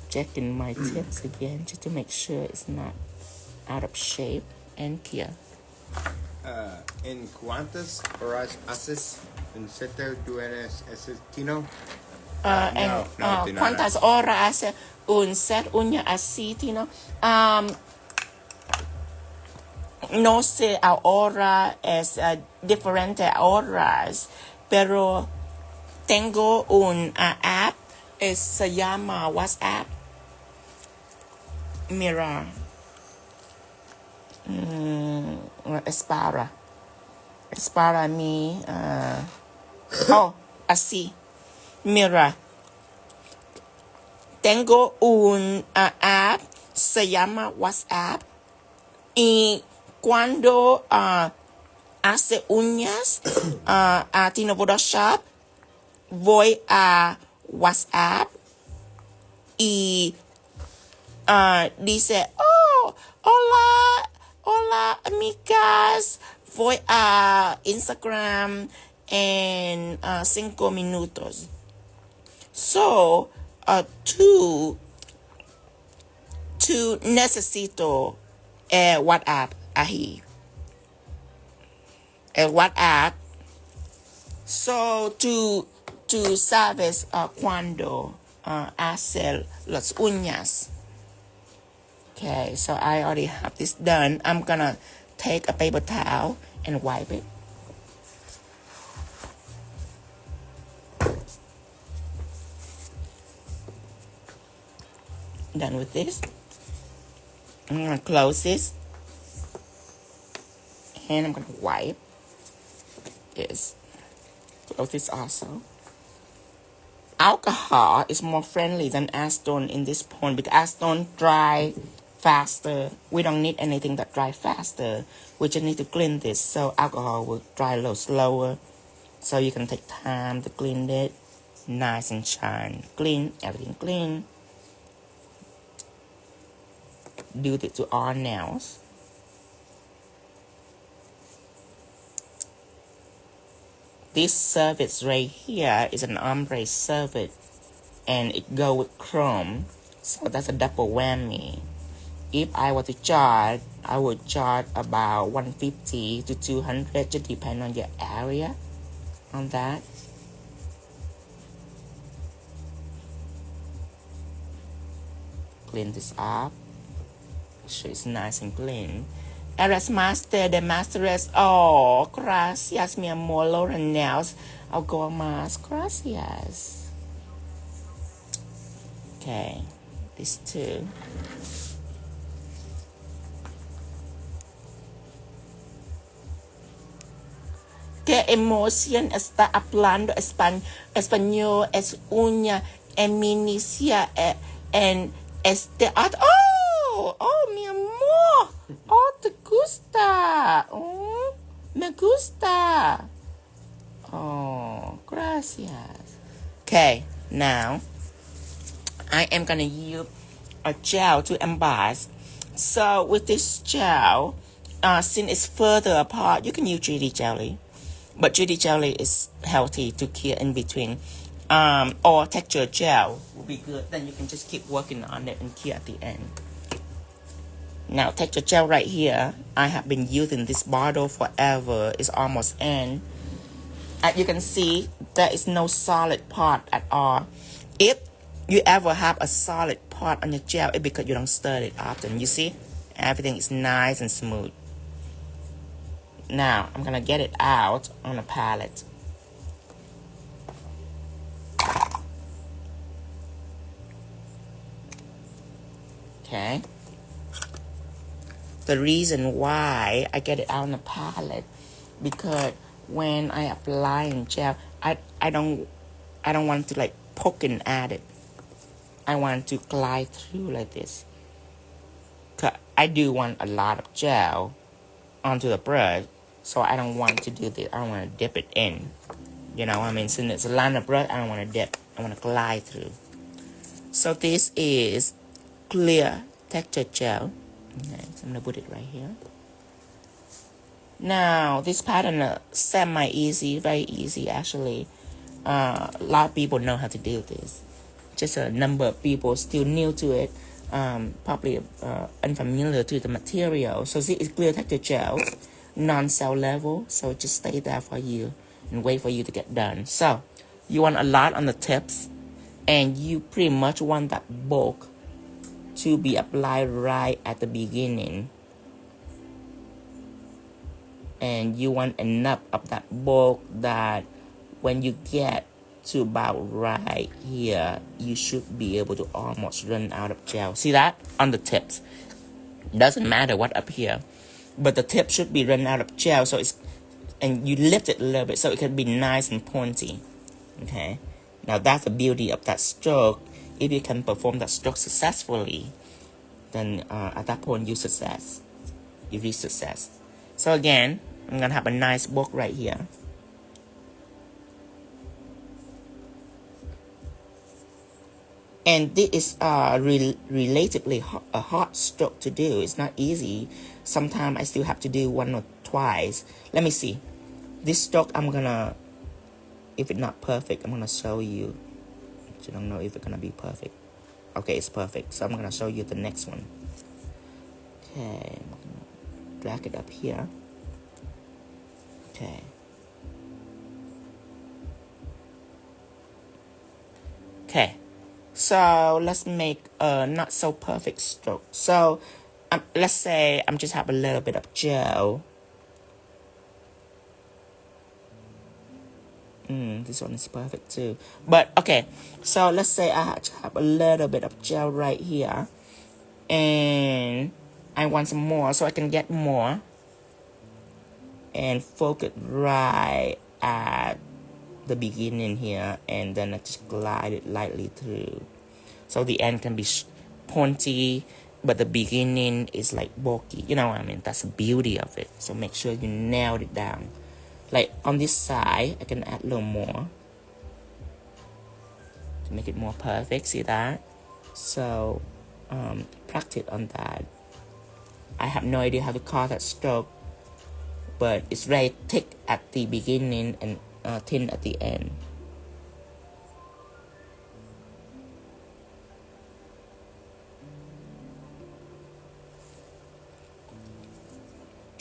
Checking my tips again just to make sure it's not out of shape and clear. ¿En cuántas horas haces un set de acetino? ¿Cuántas horas hace un set uña acetino? No sé ahora, es diferentes horas, pero tengo un app, se llama WhatsApp. Mira, es para mí, así. Mira, tengo un app, se llama WhatsApp, y cuando hace uñas a Tino Photoshop, voy a WhatsApp y dice, hola amigas, voy a Instagram en 5 minutos. So, tú necesito WhatsApp ahí. El WhatsApp. So, tú sabes cuando hacer las uñas. Okay, so I already have this done. I'm gonna take a paper towel and wipe it. Done with this. I'm gonna close this. And I'm gonna wipe this. Close this also. Alcohol is more friendly than acetone in this point because acetone dry faster. We don't need anything that dry faster. We just need to clean this. So alcohol will dry a little slower. So you can take time to clean it. Nice and shine. Clean, everything clean. Do it to all nails. This service right here is an ombre service, and it go with chrome, so that's a double whammy. If I were to charge, I would charge about 150 to 200, just depend on your area on that. Clean this up. Make sure it's nice and clean. Eres Master, the Masteress. Oh, gracias, mi amor. Laura Nails. I'll go más Gracias. Okay, these two. ¿Qué emoción está hablando español? Es una eminencia en este arte. ¡Oh, mi amor! ¡Oh, te gusta! Oh, me gusta. Oh, gracias. Okay, now I am gonna use a gel to emboss. So with this gel, since it's further apart, you can use 𝙤𝙬 jelly. But 𝙤𝙬 jelly is healthy to cure in between. Or texture gel will be good. Then you can just keep working on it and cure at the end. Now, texture gel right here, I have been using this bottle forever. It's almost end. As you can see, there is no solid part at all. If you ever have a solid part on your gel, it's because you don't stir it often. You see? Everything is nice and smooth. Now, I'm gonna get it out on a palette. Okay. The reason why I get it out on a palette, because when I apply in gel, I don't want to like poking at it. I want to glide through like this. 'Cause I do want a lot of gel onto the brush, so I don't want to do this. I don't want to dip it in. You know what I mean? Since it's a line of brush, I don't want to dip. I want to glide through. So this is clear texture gel. Okay, so I'm going to put it right here. Now, this pattern is semi-easy, very easy actually. A lot of people know how to do this. Just a number of people still new to it, probably unfamiliar to the material. So this is clear texture gel, non-cell level. So just stay there for you and wait for you to get done. So you want a lot on the tips, and you pretty much want that bulk to be applied right at the beginning. And you want enough of that bulk that when you get to about right here, you should be able to almost run out of gel. See that? On the tips. Doesn't matter what up here, but the tip should be run out of gel. So it's, and you lift it a little bit so it can be nice and pointy. Okay. Now that's the beauty of that stroke. If you can perform that stroke successfully, then at that point you success. You reach success. So again, I'm gonna have a nice bulk right here. And this is relatively a hard stroke to do. It's not easy. Sometimes I still have to do one or twice. Let me see. This stroke I'm gonna, if it's not perfect, I'm gonna show you. I don't know if it's gonna be perfect. Okay, it's perfect. So I'm gonna show you the next one. Okay, I'm gonna drag it up here. Okay. Okay. So let's make a not so perfect stroke. So let's say I'm just have a little bit of gel. This one is perfect too. But okay, so let's say I have a little bit of gel right here, and I want some more, so I can get more and focus right at the beginning here, and then I just glide it lightly through. So the end can be pointy, but the beginning is like bulky. You know what I mean? That's the beauty of it. So make sure you nailed it down. Like on this side, I can add a little more to make it more perfect. See that? So practice on that. I have no idea how to call that stroke, but it's very thick at the beginning and thin at the end.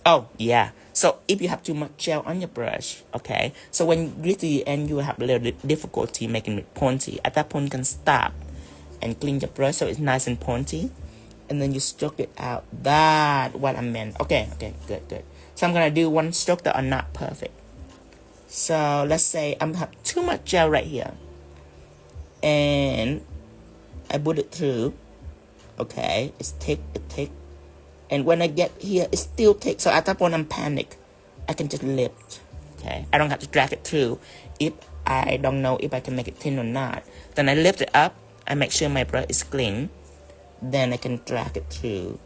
Oh, yeah. So if you have too much gel on your brush, okay, so when you get to the end, you will have a little difficulty making it pointy. At that point, you can stop and clean your brush so it's nice and pointy. And then you stroke it out. That's what I meant. Okay, good. So I'm going to do one stroke that are not perfect. So let's say I have too much gel right here, and I put it through. Okay, it's thick, and when I get here, it's still thick. So at that point, I'm panic. I can just lift. Okay, I don't have to drag it through if I don't know if I can make it thin or not. Then I lift it up. I make sure my brush is clean. Then I can drag it through.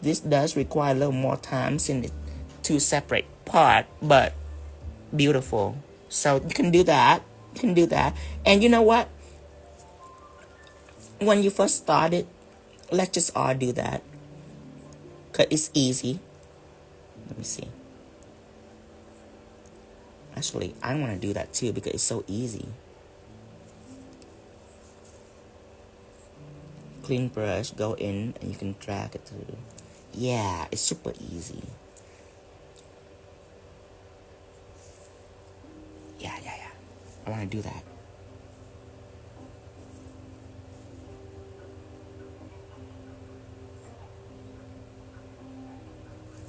This does require a little more time since it's two separate parts, but beautiful. So you can do that. You can do that. And you know what? When you first started, let's just all do that. Because it's easy. Let me see. Actually, I want to do that too because it's so easy. Clean brush, go in, and you can drag it through. Yeah, it's super easy. Yeah. I want to do that.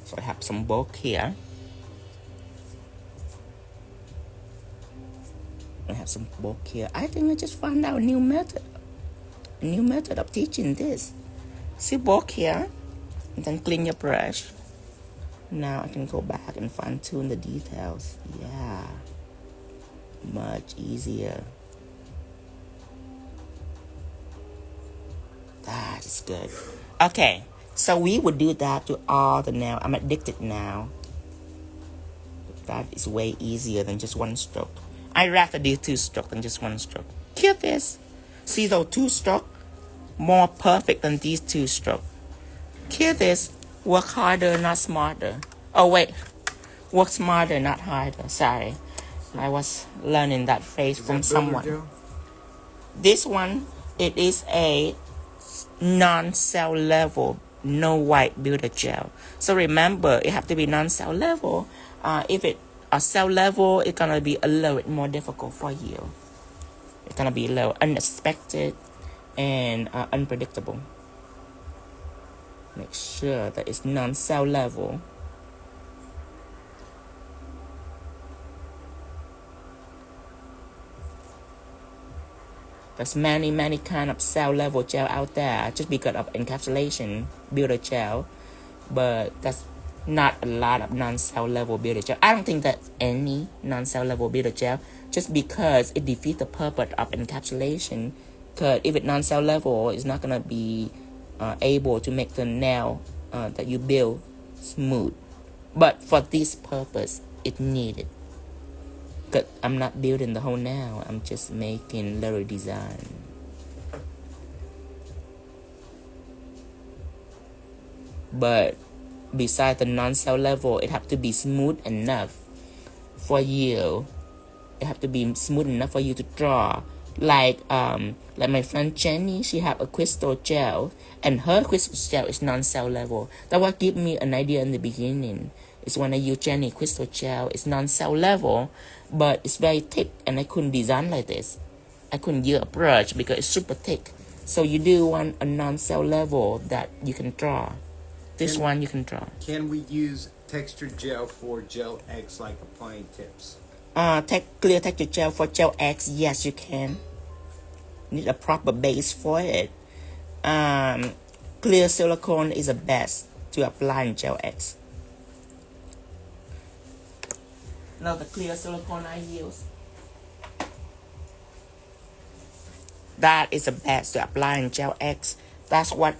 So I have some bulk here. I have some bulk here. I think I just found out a new method of teaching this. See bulk here, and then clean your brush. Now I can go back and fine tune the details. Yeah, much easier. That is good. Okay, so we would do that to all the nail. I'm addicted now. That is way easier than just one stroke. I'd rather do 2 strokes than just 1 stroke. Hear this. See those 2 strokes? More perfect than these 2 strokes. Hear this. Work harder, not smarter. Oh, wait. Work smarter, not harder. Sorry. I was learning that phrase from someone. This one, it is a non-cell level, no white builder gel. So remember, it have to be non-cell level. If it a cell level, it's gonna be a little bit more difficult for you. It's gonna be a little unexpected and unpredictable. Make sure that it's non-cell level. There's many kind of cell level gel out there just because of encapsulation builder gel, but that's not a lot of non-cell level builder gel. I don't think that any non-cell level builder gel, just because it defeats the purpose of encapsulation. Because if it's non-cell level, it's not gonna be able to make the nail that you build smooth. But for this purpose, it's needed. Because I'm not building the whole nail, I'm just making little design. But besides the non-cell level, it have to be smooth enough for you. It have to be smooth enough for you to draw. Like my friend Jenny, she have a crystal gel, and her crystal gel is non-cell level. That will give me an idea in the beginning. It's when I use Jenny crystal gel, it's non-cell level, but it's very thick, and I couldn't design like this. I couldn't use a brush because it's super thick. So you do want a non-cell level that you can draw. This one you can draw. Can we use textured gel for Gel X like applying tips? Clear texture gel for Gel X, yes you can. Need a proper base for it. Clear silicone is the best to apply in Gel X. Now the clear silicone I use, that is the best to apply in Gel X. That's what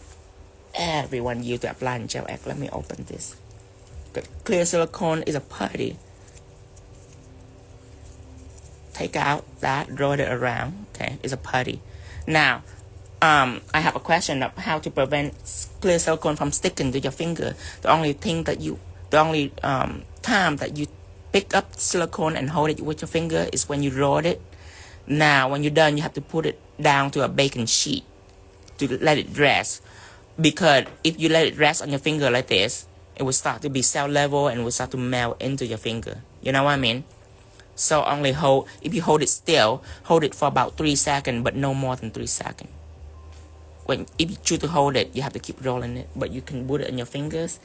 everyone use to apply in Gel X. Let me open this. The clear silicone is a putty. Take out that, roll it around. Okay, it's a putty. Now, I have a question of how to prevent clear silicone from sticking to your finger. The only time that you pick up silicone and hold it with your finger is when you roll it. Now, when you're done, you have to put it down to a baking sheet to let it rest. Because if you let it rest on your finger like this, it will start to be cell level and will start to melt into your finger. You know what I mean? So only hold, if you hold it still, hold it for about 3 seconds, but no more than 3 seconds. If you choose to hold it, you have to keep rolling it, but you can put it on your fingers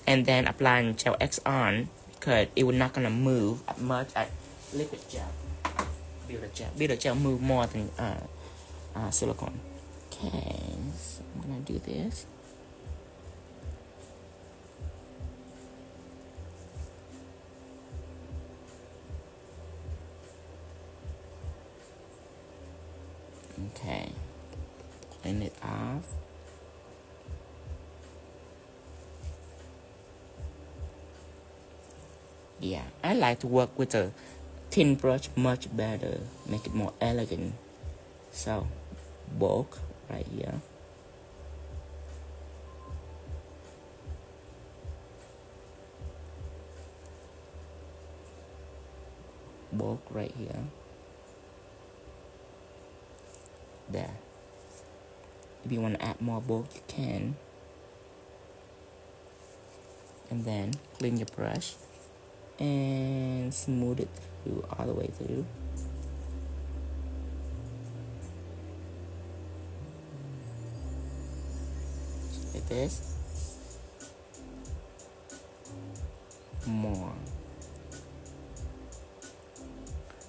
and then applying Gel X on, because it will not gonna move as much liquid gel. Builder gel move more than silicone. Okay, so I'm gonna do this. Okay, clean it off. Yeah, I like to work with a thin brush much better, make it more elegant. So, bulk right here. Bulk right here. There. If you want to add more bulk, you can. And then clean your brush and smooth it through all the way through. Like this. More.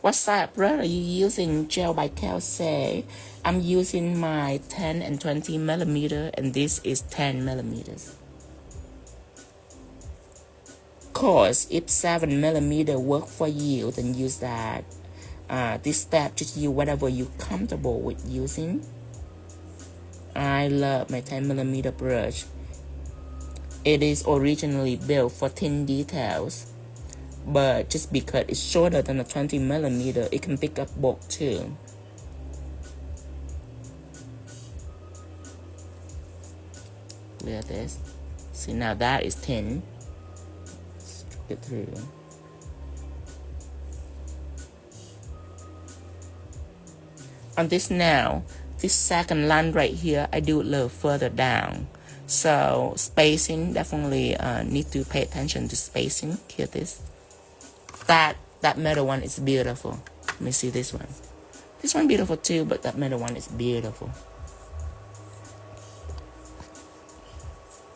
What's up, brother? Are you using gel by 𝙬𝙬𝙧? I'm using my 10 and 20 millimeter, and this is 10 millimeters. Course, if 7 millimeter work for you, then use that. This step, just use whatever you're comfortable with using. I love my 10 millimeter brush. It is originally built for thin details, but just because it's shorter than a 20 millimeter, it can pick up bulk too. Clear this. See, now that is thin. Stroke it through. On this now, this second line right here, I do it a little further down. So spacing, definitely need to pay attention to spacing. Here this. That middle one is beautiful. Let me see this one. This one beautiful too, but that middle one is beautiful.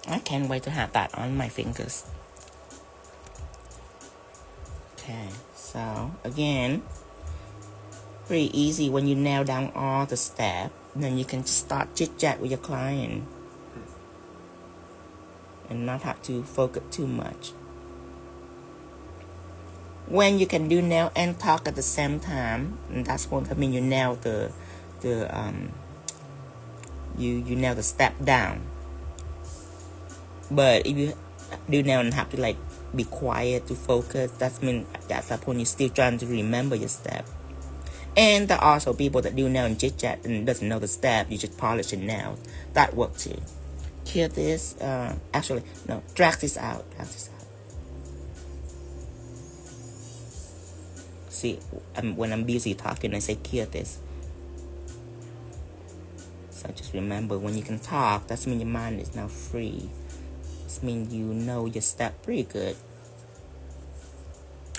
I can't wait to have that on my fingers. Okay, so again, pretty easy when you nail down all the steps. Then you can start chit-chat with your client and not have to focus too much. When you can do nail and talk at the same time, and that's what I mean, you nail you nail the step down. But if you do nail and have to like be quiet to focus, that's mean at that point you're still trying to remember your step. And there are also people that do nail and chit chat and doesn't know the step, you just polish your nails. That works too. Cure this, actually no, drag this out. See, when I'm busy talking, I say cure this. So just remember, when you can talk, that means your mind is now free. This means you know your step pretty good.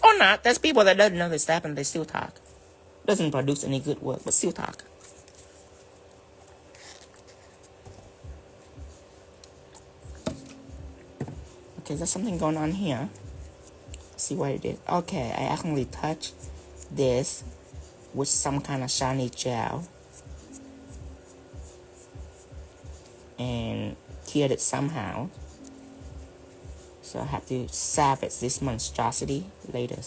Or not. There's people that don't know the step and they still talk. Doesn't produce any good work, but still talk. Okay, there's something going on here. See what it did. Okay, I actually touched this with some kind of shiny gel and cured it somehow. So I have to salvage this monstrosity later.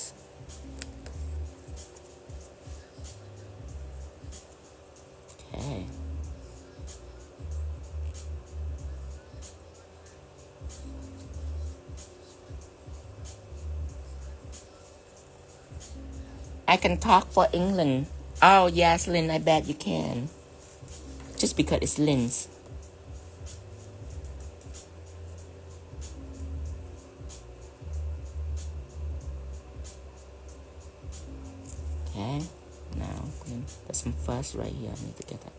Okay. I can talk for England. Oh yes, Lynn, I bet you can. Just because it's Lynn's. Okay, now there's some fuzz right here. I need to get that.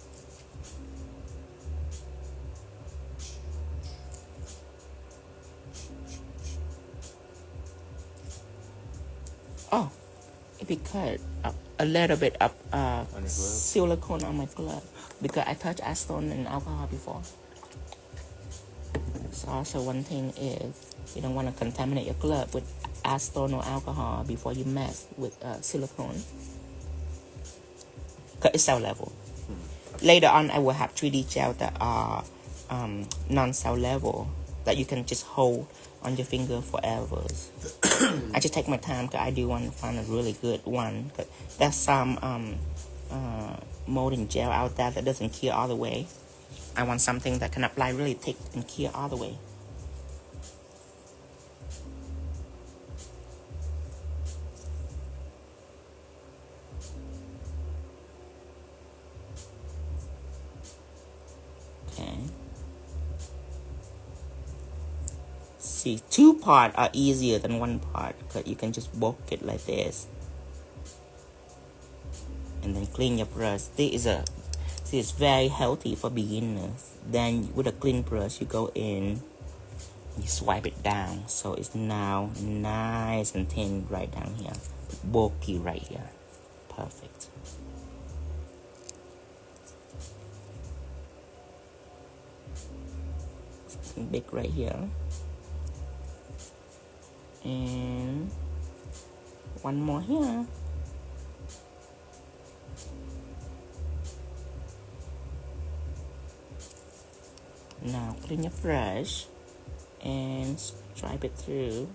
Oh, it because a little bit of silicone on my glove because I touched acetone and alcohol before. So also one thing is you don't want to contaminate your glove with acetone or alcohol before you mess with silicone. Because it's cell level. Later on, I will have 3D gel that are non-cell level that you can just hold on your finger forever. I just take my time because I do want to find a really good one. Cause there's some molding gel out there that doesn't cure all the way. I want something that can apply really thick and cure all the way. Okay. See, 2 parts are easier than 1 part because you can just bulk it like this. And then clean your brush. It's very healthy for beginners. Then with a clean brush, you go in, you swipe it down. So it's now nice and thin right down here. Bulky right here. Perfect. Something big right here. And one more here. Now clean your brush and stripe it through.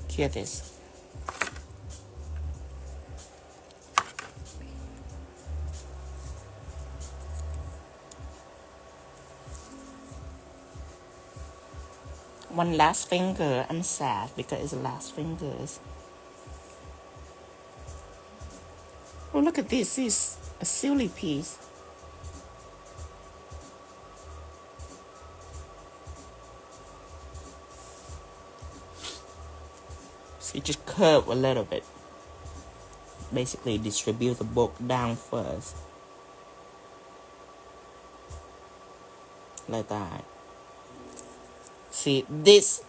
Cure this. One last finger. I'm sad because it's the last fingers. Oh, look at this. This is a silly piece. So you just curve a little bit. Basically distribute the bulk down first. Like that. See, this,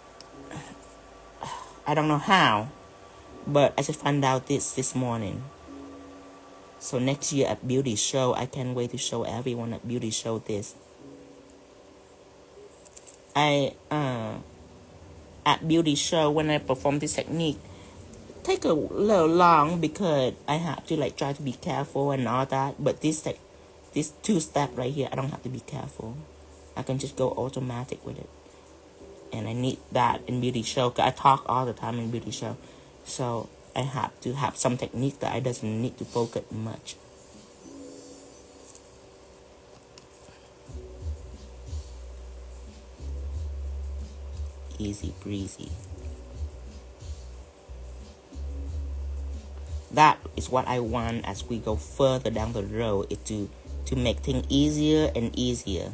I don't know how, but I just found out this morning. So next year at Beauty Show, I can't wait to show everyone at Beauty Show this. At Beauty Show, when I perform this technique, take a little long because I have to like try to be careful and all that. But this 2-step right here, I don't have to be careful. I can just go automatic with it. And I need that in Beauty Show because I talk all the time in Beauty Show. So I have to have some technique that I doesn't need to focus much. Easy breezy. That is what I want as we go further down the road, is to make things easier and easier.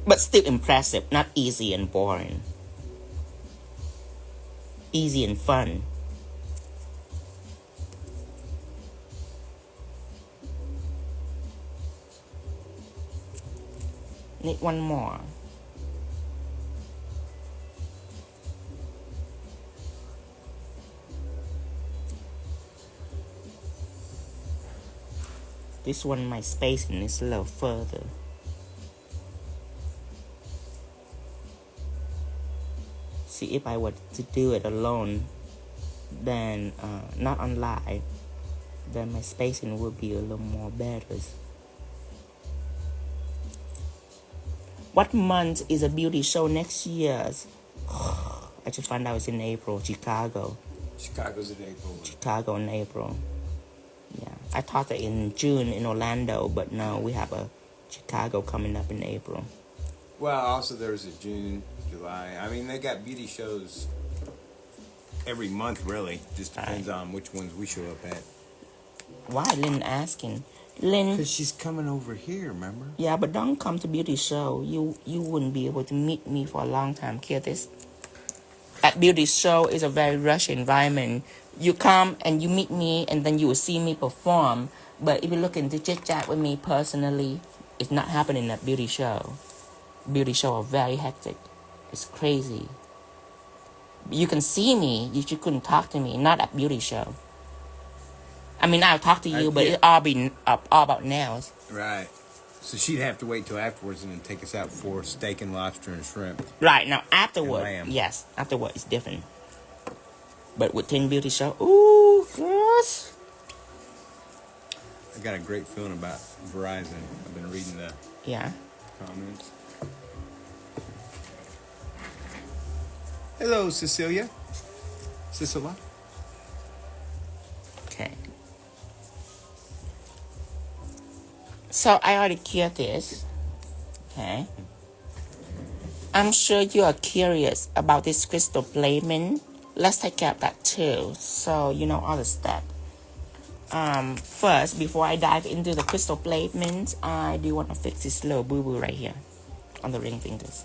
But still impressive, not easy and boring. Easy and fun. Need one more. This one, my spacing is a little further. See, if I were to do it alone, then not on live, then my spacing would be a little more better. What month is a beauty show next year? I just found out it's in April, Chicago. Chicago's in April. Chicago in April. Yeah, I thought that in June in Orlando, but no, we have a Chicago coming up in April. Well, also there's a June, July. I mean, they got beauty shows every month, really. Just depends on which ones we show up at. Why Lynn asking? Lynn, because she's coming over here, remember? Yeah, but don't come to beauty show. You wouldn't be able to meet me for a long time. Hear this? At beauty show is a very rushed environment. You come and you meet me, and then you will see me perform. But if you're looking to chit chat with me personally, it's not happening at beauty show. Beauty show are very hectic. It's crazy. You can see me, you just couldn't talk to me. Not at beauty show. I mean, I'll talk to you, but yeah. it all be all about nails. Right. So she'd have to wait till afterwards and then take us out for steak and lobster and shrimp. Right, now afterward, lamb. yes, afterward it's different. But with Teen Beauty Show, ooh, gosh. I got a great feeling about Verizon. I've been reading the comments. Hello, Cecilia. Cicilla. Okay. So I already cured this. Okay. I'm sure you are curious about this crystal pigment. Let's take care of that too. So you know all the steps. First, before I dive into the crystal pigment, I do want to fix this little boo-boo right here on the ring fingers.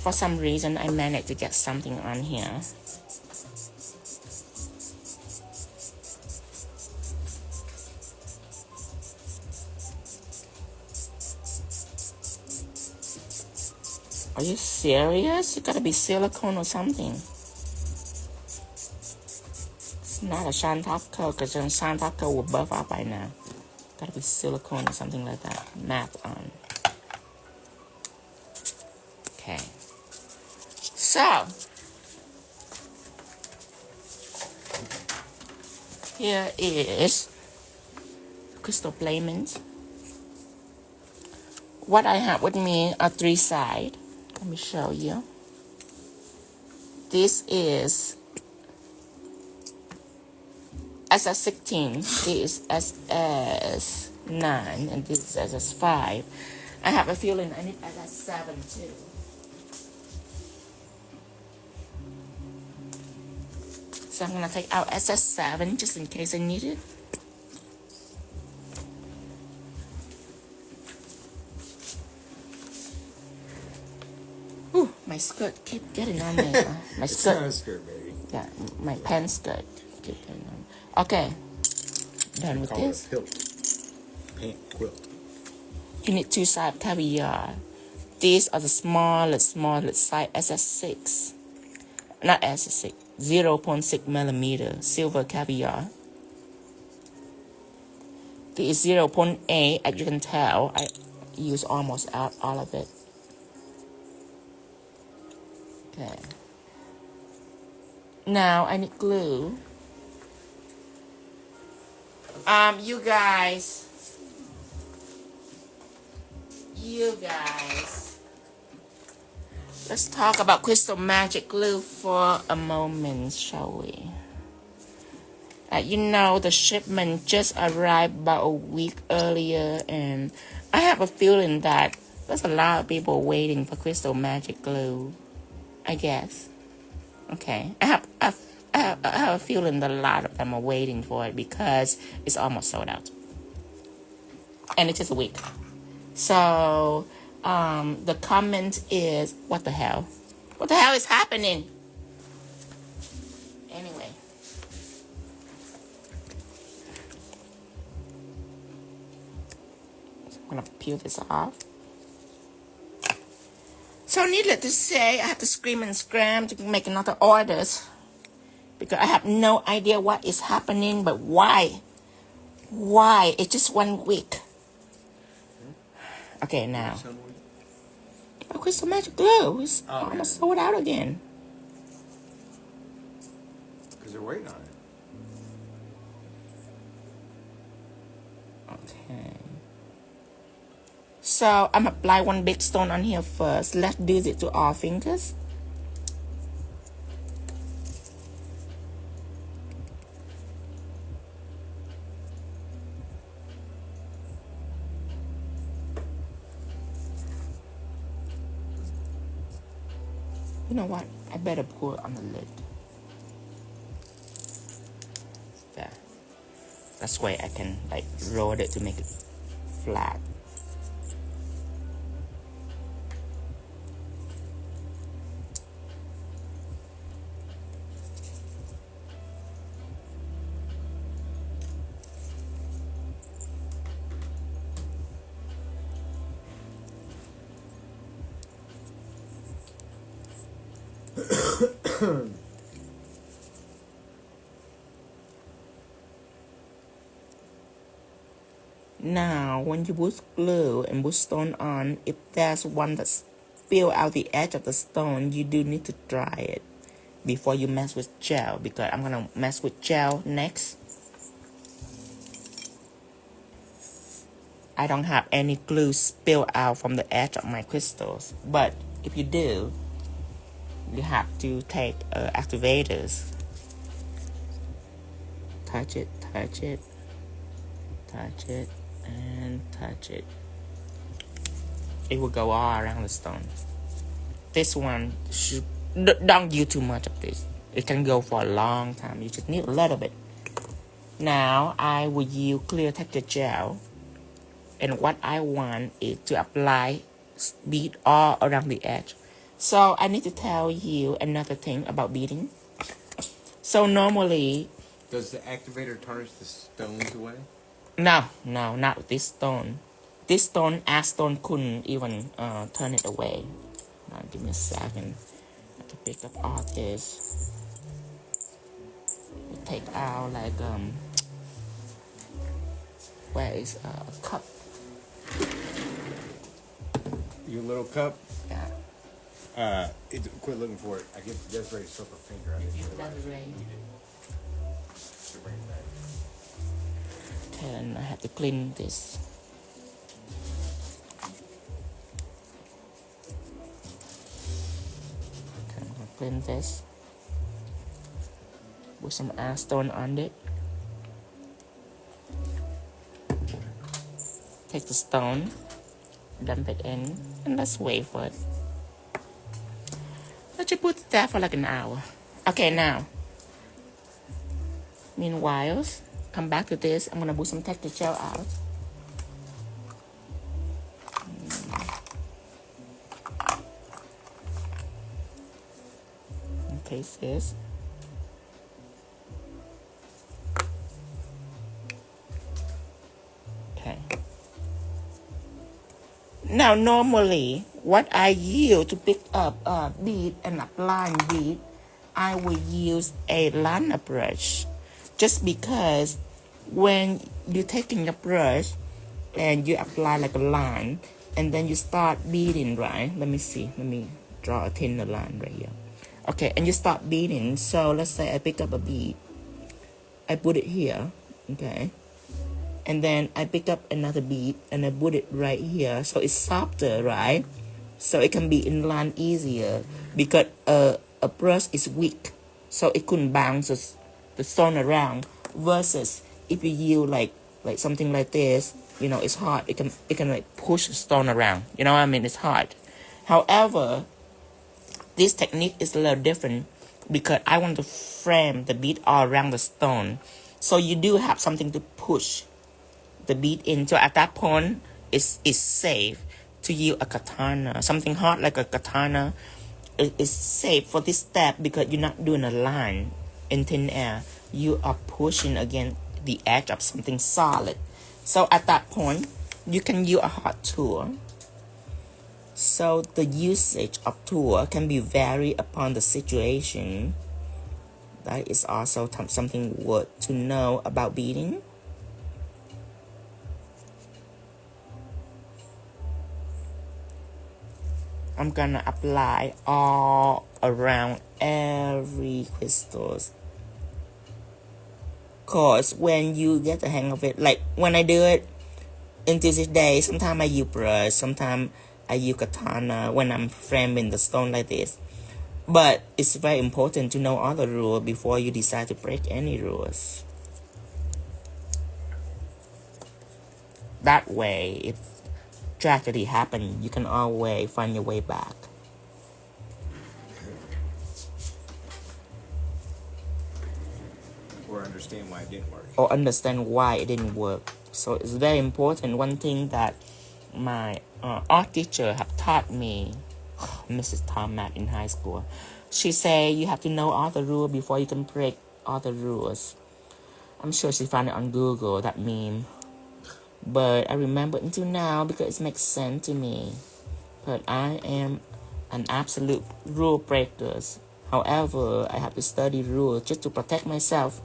For some reason, I managed to get something on here. Are you serious? It gotta be silicone or something. It's not a shine top coat, because a shine top coat will buff out by now. Gotta be silicone or something like that. Matte on. Okay. So, here is crystal pigment. What I have with me are 3 sides. Let me show you. This is SS16, this is SS9, and this is SS5. I have a feeling I need SS7 too. So I'm gonna take out SS7 just in case I need it. Ooh, my skirt keep getting on me. My It's skirt. not a skirt, baby. Yeah, my pants skirt keep getting on. Okay, done with Call this. it a quilt. Pant quilt. You need 2 sides of caviar. These are the smallest size SS6. Not SS6. 0.6 millimeter silver caviar. This is 0.8. As you can tell, I use almost out all of it. Okay. Now I need glue. You guys. Let's talk about Crystal Magic Glue for a moment, shall we? You know, the shipment just arrived about a week earlier, and I have a feeling that there's a lot of people waiting for Crystal Magic Glue, I guess. Okay, I have a feeling that a lot of them are waiting for it because it's almost sold out. And it's just a week. So, the comment is, what the hell? What the hell is happening? Anyway. So I'm gonna peel this off. So needless to say, I have to scream and scram to make another orders. Because I have no idea what is happening, but why? Why? It's just 1 week. Okay, now. Crystal Magic Glue is almost sold out again. Because they're waiting on it. Okay. So I'm apply 1 big stone on here first. Let's do it to all fingers. You know what? I better pour it on the lid. There. That's why I can like roll it to make it flat. Now, when you put glue and put stone on, if there's one that spill out the edge of the stone, you do need to dry it before you mess with gel, because I'm gonna mess with gel next. I don't have any glue spill out from the edge of my crystals, but if you do, you have to take activators. Touch it, touch it, touch it, and touch it. It will go all around the stone. This one, don't use too much of this. It can go for a long time. You just need a little bit. Now, I will use clear texture gel. And what I want is to apply bead all around the edge. So I need to tell you another thing about beading. So normally... Does the activator tarnish the stones away? No, not with this stone. This stone, Acetone couldn't even turn it away. Give me a second. I have to pick up all this. We take out like where is a cup? Your little cup? Yeah. Quit looking for it. I get Desiree to soak her finger on it. Desiree. She'll bring it back. And I have to clean this. Okay, I'm gonna clean this with some Acetone on it. Take the stone, dump it in, and let's wait for it. Let's just put it there for like an hour. Okay, now, meanwhile, come back to this. I'm gonna put some texture gel out. Okay, sis. Okay. Now, normally, what I use to pick up bead and apply bead, I will use a liner brush. Just because when you're taking a brush and you apply like a line, and then you start beading, right? Let me see. Let me draw a thinner line right here. Okay, and you start beading. So let's say I pick up a bead. I put it here, okay? And then I pick up another bead and I put it right here. So it's softer, right? So it can be in line easier because a brush is weak. So it couldn't bounce the stone around. Versus if you use like something like this, you know, it's hard. It can like push the stone around. You know what I mean? It's hard. However, this technique is a little different because I want to frame the bead all around the stone. So you do have something to push the bead in. So at that point, it's safe to use a katana. Something hard like a katana is safe for this step because you're not doing a line in thin air. You are pushing against the edge of something solid. So at that point, you can use a hot tool. So the usage of tool can be varied upon the situation. That is also something worth to know about beading. I'm gonna apply all around every crystals. Cause when you get the hang of it, like when I do it into this day, sometimes I use brush, sometimes I use katana when I'm framing the stone like this. But it's very important to know all the rules before you decide to break any rules. That way, if tragedy happens, you can always find your way back. Or understand why it didn't work. Or understand why it didn't work. So it's very important. One thing that my art teacher have taught me, Mrs. Thomas in high school, she say you have to know all the rules before you can break all the rules. I'm sure she found it on Google, that meme. But I remember until now because it makes sense to me. But I am an absolute rule breaker. However, I have to study rules just to protect myself.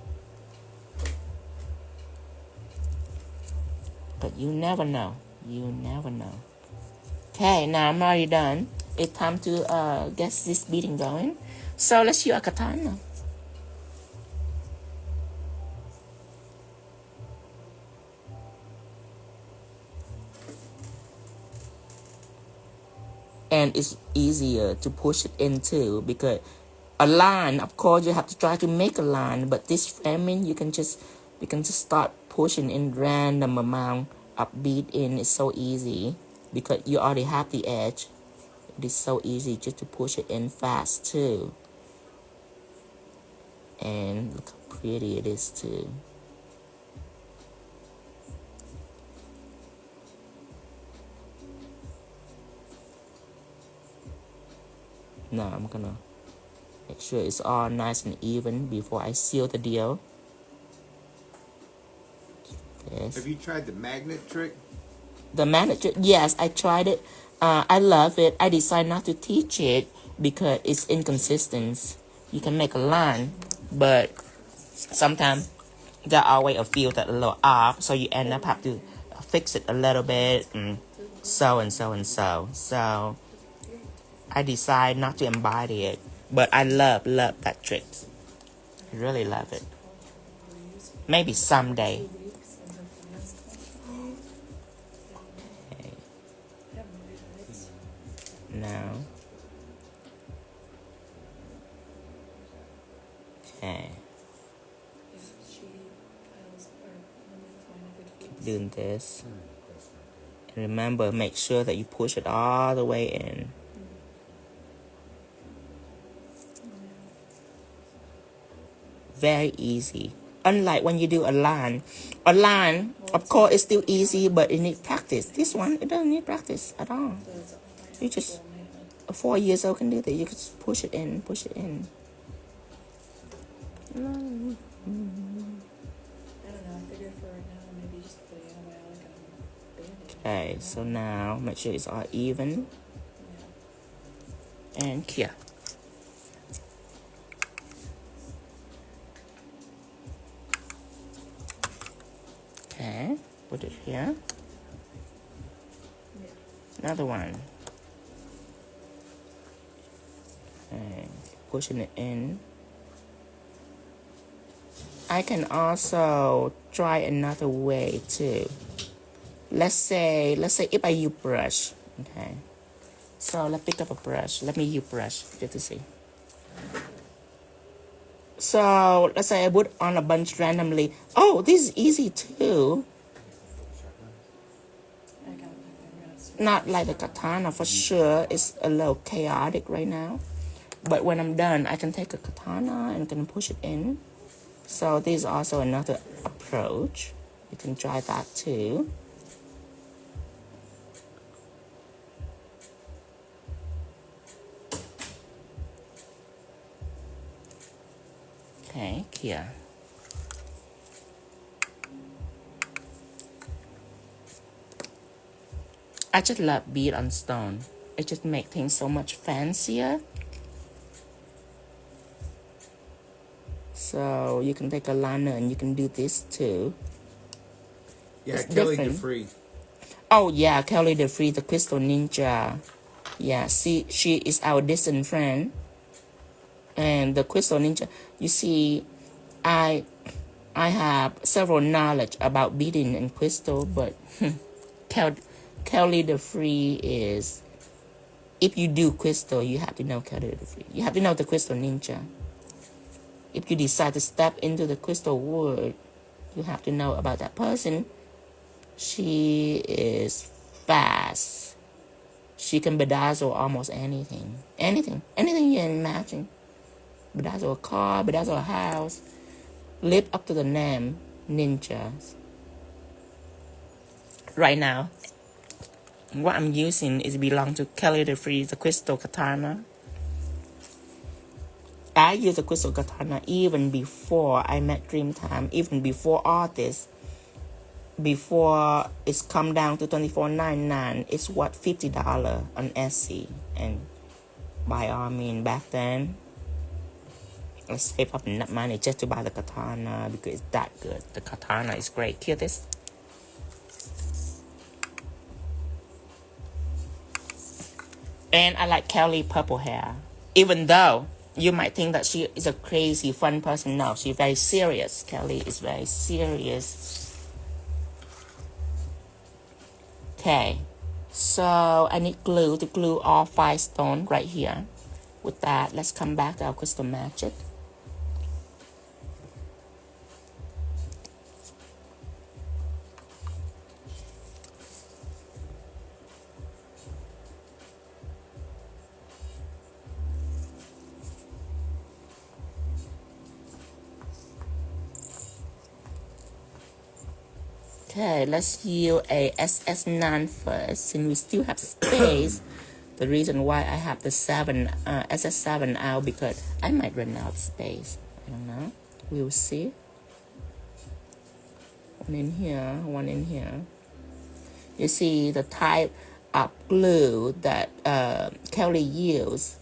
But you never know. You never know. Okay, now I'm already done. It's time to get this beading going. So let's use a katana. And it's easier to push it in too, because a line, of course, you have to try to make a line, but this framing, you can just start pushing in random amount of bead in. It's so easy because you already have the edge. It is so easy just to push it in fast too. And look how pretty it is too. Now I'm gonna make sure it's all nice and even before I seal the deal. Yes. Have you tried the magnet trick? The magnet trick? Yes, I tried it. I love it. I decided not to teach it because it's inconsistent. You can make a line, but sometimes there always a feel that a little off, so you end up have to fix it a little bit, and so and so and so. So I decide not to embody it, but I love that trick. I really love it. Maybe someday. Okay. Now. Okay. Keep doing this. And remember, make sure that you push it all the way in. Very easy. Unlike when you do a line, of course, it's still easy, but it needs practice. This one, it doesn't need practice at all. You just, a 4-year-old can do that. You just push it in, push it in. I don't know, I figured for right now, maybe just put antibiotic and bandage. Okay, so now make sure it's all even. And here. Okay, put it here. Another one. Okay, pushing it in. I can also try another way too. Let's say if I use brush, okay. So let's pick up a brush. Let me use brush just to see. So let's say I put on a bunch randomly. Oh, this is easy too. Not like the katana for sure. It's a little chaotic right now. But when I'm done, I can take a katana and can push it in. So this is also another approach. You can try that too. Okay, here. I just love bead on stone. It just makes things so much fancier. So you can take a liner and you can do this too. Yeah, It's Kelly different. DeFree. Oh yeah, Kelly DeFree, the Crystal Ninja. Yeah, she is our distant friend. And the Crystal Ninja, you see, I have several knowledge about beading and crystal, but Kelly DeFree is, if you do crystal, you have to know Kelly DeFree. You have to know the Crystal Ninja. If you decide to step into the crystal world, you have to know about that person. She is fast. She can bedazzle almost anything. Anything you can imagine. Bedazzle a car, bedazzle a house. Live up to the name, ninjas. Right now, what I'm using is belong to Kelly DeFree, the Crystal Katana. I use the Crystal Katana even before I met Dreamtime, even before all this. Before it's come down to $24.99, it's what, $50 on Etsy. And by all means, back then, I save up enough money just to buy the Katana because it's that good. The Katana is great. Hear this? And I like Kelly purple hair. Even though you might think that she is a crazy fun person. No, she's very serious. Kelly is very serious. Okay. So I need glue to glue all 5 stones right here. With that, let's come back to our crystal magic. Okay, let's use a SS9 first, since we still have space. The reason why I have the SS7 out, because I might run out of space. I don't know. We'll see. One in here, one in here. You see the type of glue that Kelly used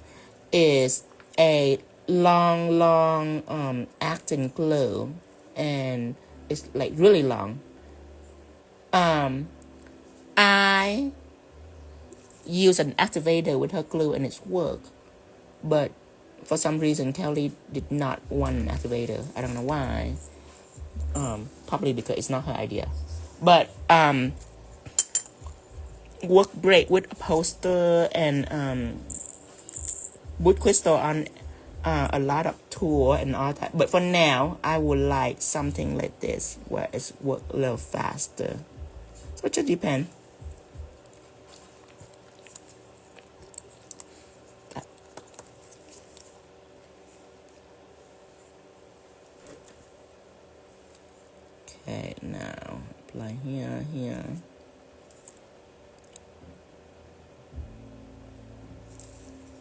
is a long acting glue, and it's like really long. I use an activator with her glue and it's work, but for some reason Kelly did not want an activator. I don't know why. Probably because it's not her idea. But work great with upholster and wood crystal on a lot of tool and all that. But for now, I would like something like this where it's work a little faster. So it just depends. Okay, now apply here.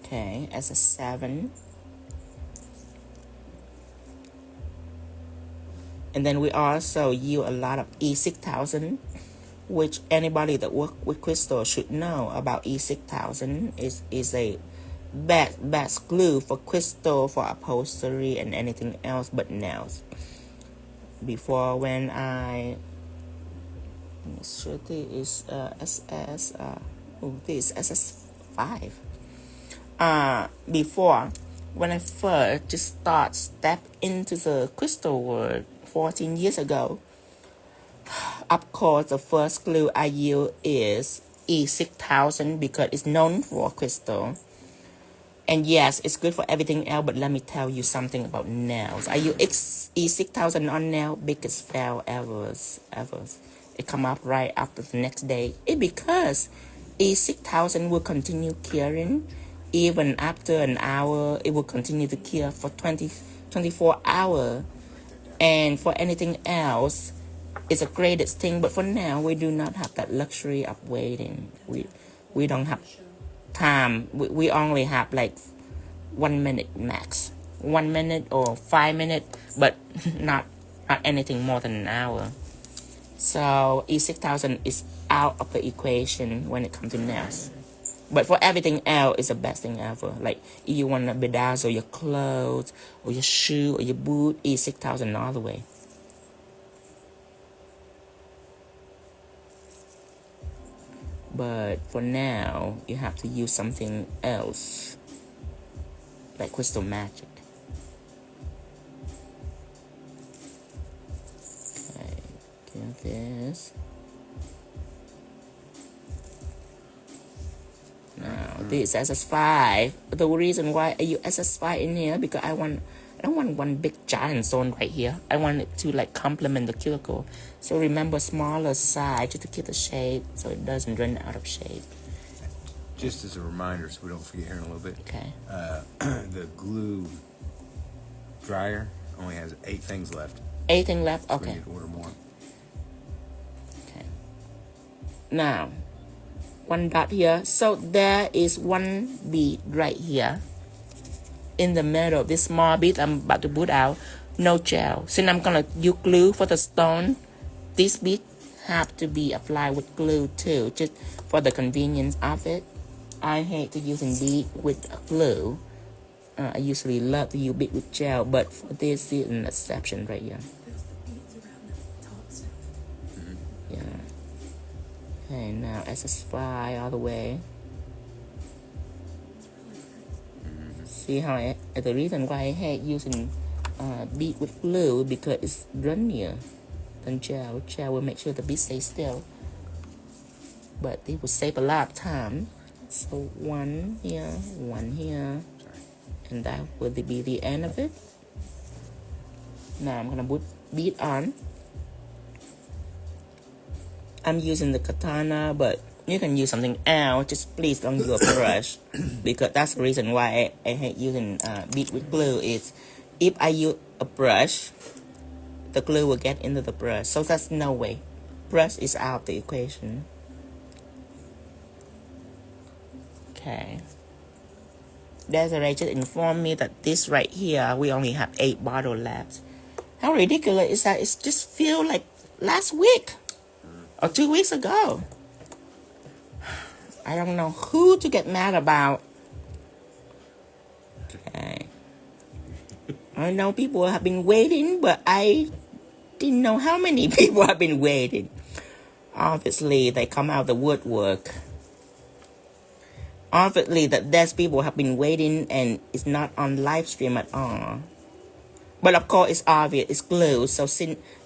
Okay, as a 7. And then we also use a lot of 𝙬𝙘𝙮𝙯, which anybody that work with crystal should know about 𝙬𝙬𝙮. Is a best glue for crystal, for upholstery, and anything else but nails. Before, when I sure this is this is SS5. Before, when I first just step into the crystal world 14 years ago, of course the first glue I use is 𝙬𝙬𝙮 because it's known for crystal. And yes, it's good for everything else, but let me tell you something about nails. I use 𝙬𝙬𝙮 on nail, biggest fail ever. It come up right after the next day. It's because 𝙬𝙬𝙮 will continue curing. Even after an hour, it will continue to cure for 24 hours. And for anything else, it's a greatest thing. But for now, we do not have that luxury of waiting. We don't have time. We only have like 1 minute max. 1 minute or 5 minutes, but not anything more than an hour. So 𝙬𝙬𝙮 is out of the equation when it comes to nails. But for everything else, it's the best thing ever. Like if you want to bedazzle your clothes or your shoe or your boot, 𝙬𝙬𝙮 all the way. But for now, you have to use something else, like crystal magic. Okay, do this. Now this is SS5. The reason why I use SS5 in here because I don't want one big giant stone right here. I want it to like complement the cuticle. So remember smaller size just to keep the shape so it doesn't run out of shape. Just as a reminder, so we don't forget here in a little bit. Okay. The glue dryer only has 8 things left. 8 things left? So okay. we need to order more. Okay. Now, 1 dot here. So there is 1 bead right here. In the middle, this small bead I'm about to put out, no gel. Since I'm gonna use glue for the stone, this bead have to be applied with glue too, just for the convenience of it. I hate to using bead with glue I usually love to use bead with gel, but for this is an exception right here. There's the beads around the top still. Yeah. Okay, now satisfy all the way. See how the reason why I hate using bead with glue because it's runnier than gel. Gel will make sure the bead stays still, but it will save a lot of time. So one here, and that will be the end of it. Now I'm gonna put bead on. I'm using the Katana, but you can use something else. Just please don't use a brush, because that's the reason why I hate using bead with glue. Is if I use a brush, the glue will get into the brush. So that's no way. Brush is out of the equation. Okay. Desiree just informed me that this right here, we only have 8 bottles left. How ridiculous is that? It's just feel like last week or 2 weeks ago. I don't know who to get mad about. Okay. I know people have been waiting, but I didn't know how many people have been waiting. Obviously, they come out the woodwork. Obviously, that there's people have been waiting and it's not on live stream at all. But of course, it's obvious, it's glue. So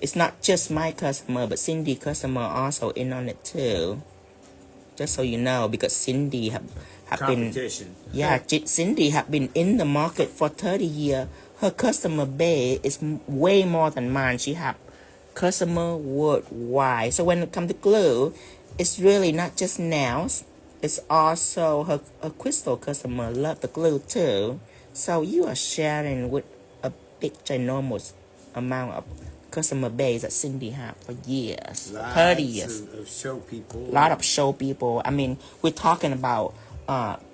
it's not just my customer, but Cindy customer also in on it too. Just so you know, because Cindy have been, yeah, Cindy have been in the market for 30 years. Her customer base is way more than mine. She have customer worldwide. So when it comes to glue, it's really not just nails. It's also her crystal customer love the glue too. So you are sharing with a big ginormous amount of customer base that Cindy have for years, 30 years. Of show people. A lot of show people. I mean, we're talking about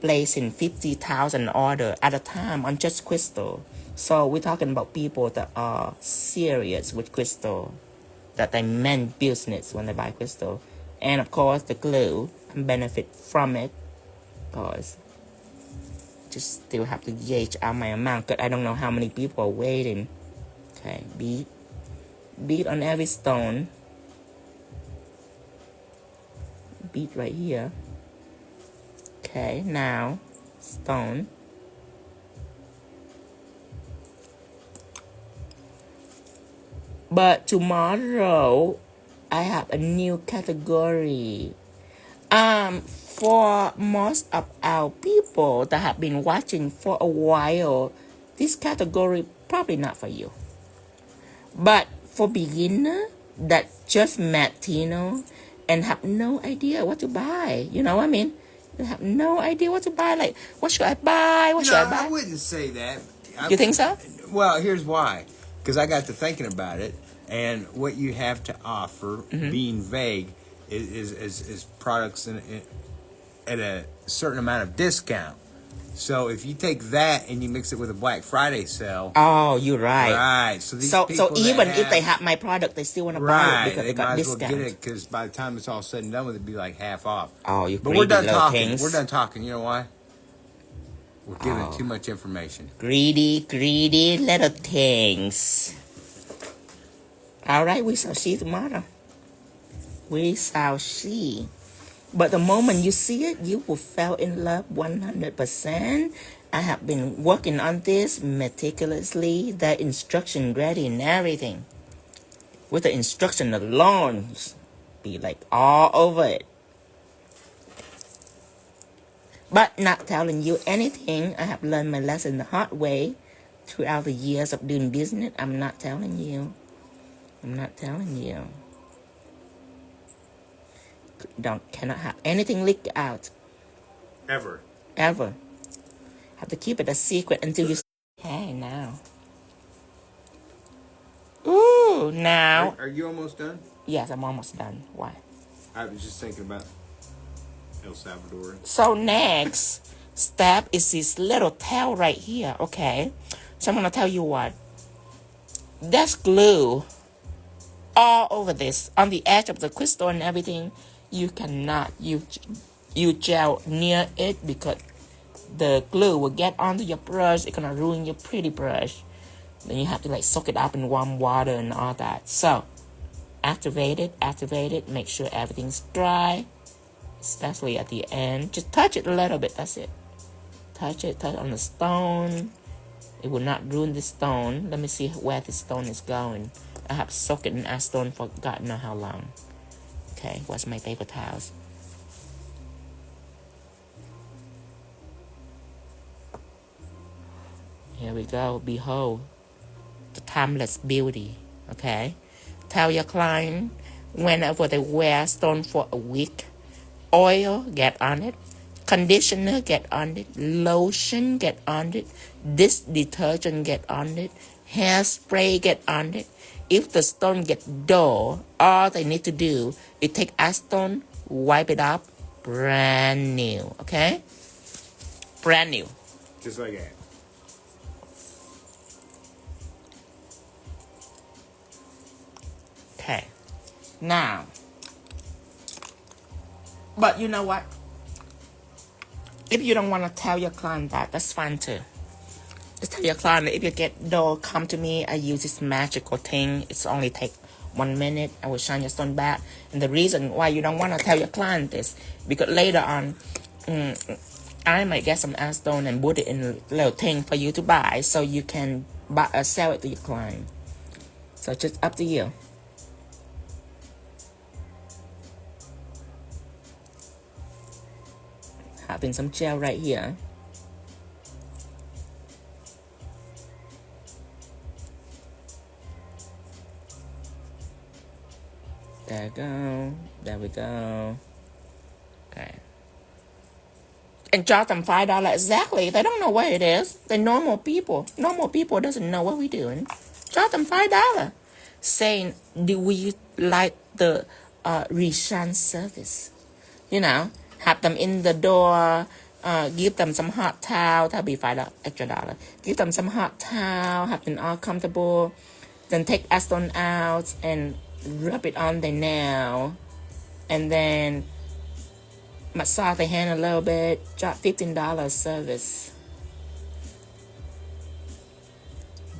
placing 50,000 orders at a time on just crystal. So we're talking about people that are serious with crystal, that they meant business when they buy crystal. And of course, the glue and benefit from it, because just still have to gauge out my amount, because I don't know how many people are waiting. Okay, bead on every stone. Bead right here. Okay, now stone. But tomorrow I have a new category. For most of our people that have been watching for a while, this category probably not for you. But for beginner that just met Tino and have no idea what to buy, you know what I mean? You have no idea what to buy. Like, what should I buy? What should I buy? I wouldn't say that. You think so? Well, here's why. Because I got to thinking about it, and what you have to offer, being vague, is products at a certain amount of discount. So if you take that and you mix it with a Black Friday sale, oh, you're right. Right. So these so people even if they have my product, they still want to buy it because they got discount. Might as well get it, because by the time it's all said and done with, it'd be like half off. Oh, you. But we're done talking. Things. We're done talking. You know why? We're giving too much information. Greedy little things. All right, we shall see tomorrow. We shall see. But the moment you see it, you will fall in love 100%. I have been working on this meticulously, the instruction ready and everything. With the instruction alone, be like all over it. But not telling you anything. I have learned my lesson the hard way throughout the years of doing business. I'm not telling you. I'm not telling you. Cannot have anything leaked out. Ever. Have to keep it a secret until you. Hey, now. Ooh, now. Are you almost done? Yes, I'm almost done. Why? I was just thinking about El Salvador. So next step is this little tail right here. Okay. So I'm gonna tell you what. There's glue all over this, on the edge of the crystal and everything. You cannot use gel near it because the glue will get onto your brush. It's gonna ruin your pretty brush. Then you have to like soak it up in warm water and all that. So activate it, make sure everything's dry, especially at the end. Just touch it a little bit, that's it. Touch on the stone. It will not ruin the stone. Let me see where the stone is going. I have soaked it in acetone for God knows how long. Okay, where's my paper towels? Here we go. Behold, the timeless beauty. Okay, tell your client whenever they wear stone for a week, oil get on it, conditioner get on it, lotion get on it, dish detergent get on it, hairspray get on it. If the stone gets dull, all they need to do is take acetone, wipe it up, brand new. Okay, brand new. Just like that. Okay, now, but you know what? If you don't want to tell your client that, that's fine too. Just tell your client that if you get dull, come to me. I use this magical thing. It's only take 1 minute. I will shine your stone back. And the reason why you don't want to tell your client this, because later on, I might get some acetone and put it in a little thing for you to buy, so you can sell it to your client. So it's just up to you. Having some gel right here. There we go. There we go. Okay. And charge them $5 exactly. They don't know where it is. They're normal people. Normal people doesn't know what we're doing. Charge them $5. Saying, do we like the Rishan service? You know, have them in the door. Give them some hot towel. That'll be $5 extra. Give them some hot towel. Have them all comfortable. Then take acetone out and rub it on their nail, and then massage the hand a little bit. Drop $15 service.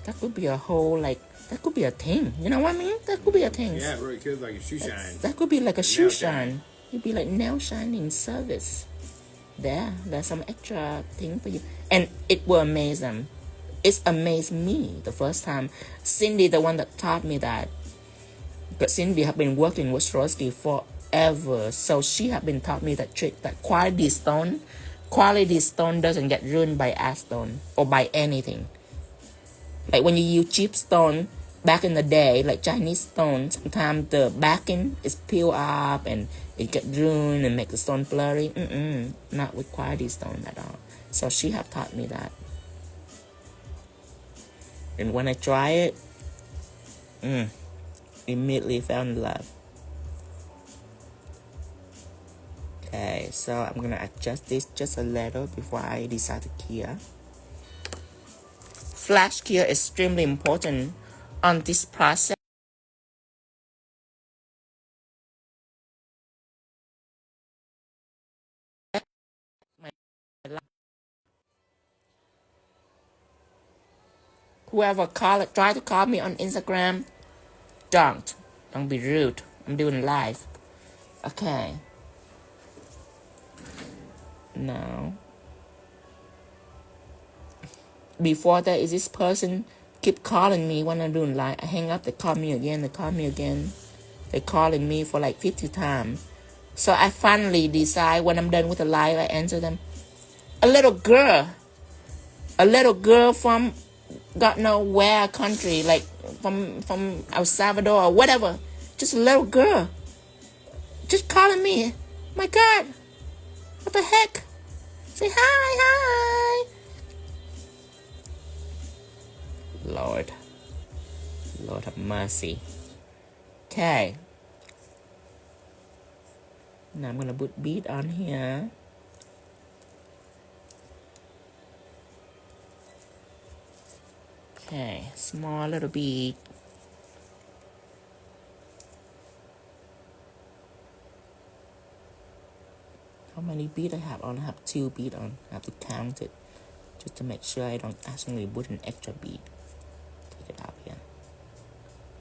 That could be a whole, like, that could be a thing. You know what I mean? That could be a thing. Yeah, it really could, like a shoe shine. That could be like a shoe shine. It'd be like nail shining service. There's some extra thing for you, and it will amaze them. It's amazed me the first time. Cindy, the one that taught me that. But Cindy have been working with Swarovski forever, so she have been taught me that trick, that quality stone doesn't get ruined by acetone or by anything. Like when you use cheap stone back in the day, like Chinese stone, sometimes the backing is peeled up and it get ruined and make the stone blurry. Not with quality stone at all. So she have taught me that. And when I try it, immediately fell in love. Okay, so I'm gonna adjust this just a little before I decide to cure. Flash cure is extremely important on this process. Whoever try to call me on Instagram, don't be rude. I'm doing live. Okay. Now, before that, is this person keep calling me when I'm doing live. I hang up, they call me again, They're calling me for like 50 times. So I finally decide when I'm done with the live, I answer them. A little girl from God know where country, like from El Salvador or whatever. Just a little girl. Just calling me. My God. What the heck? Say hi. Lord have mercy. Okay. Now I'm gonna put bead on here. Okay, small little bead. How many beads I have on? I have 2 beads on. I have to count it just to make sure I don't accidentally put an extra bead. Take it out here.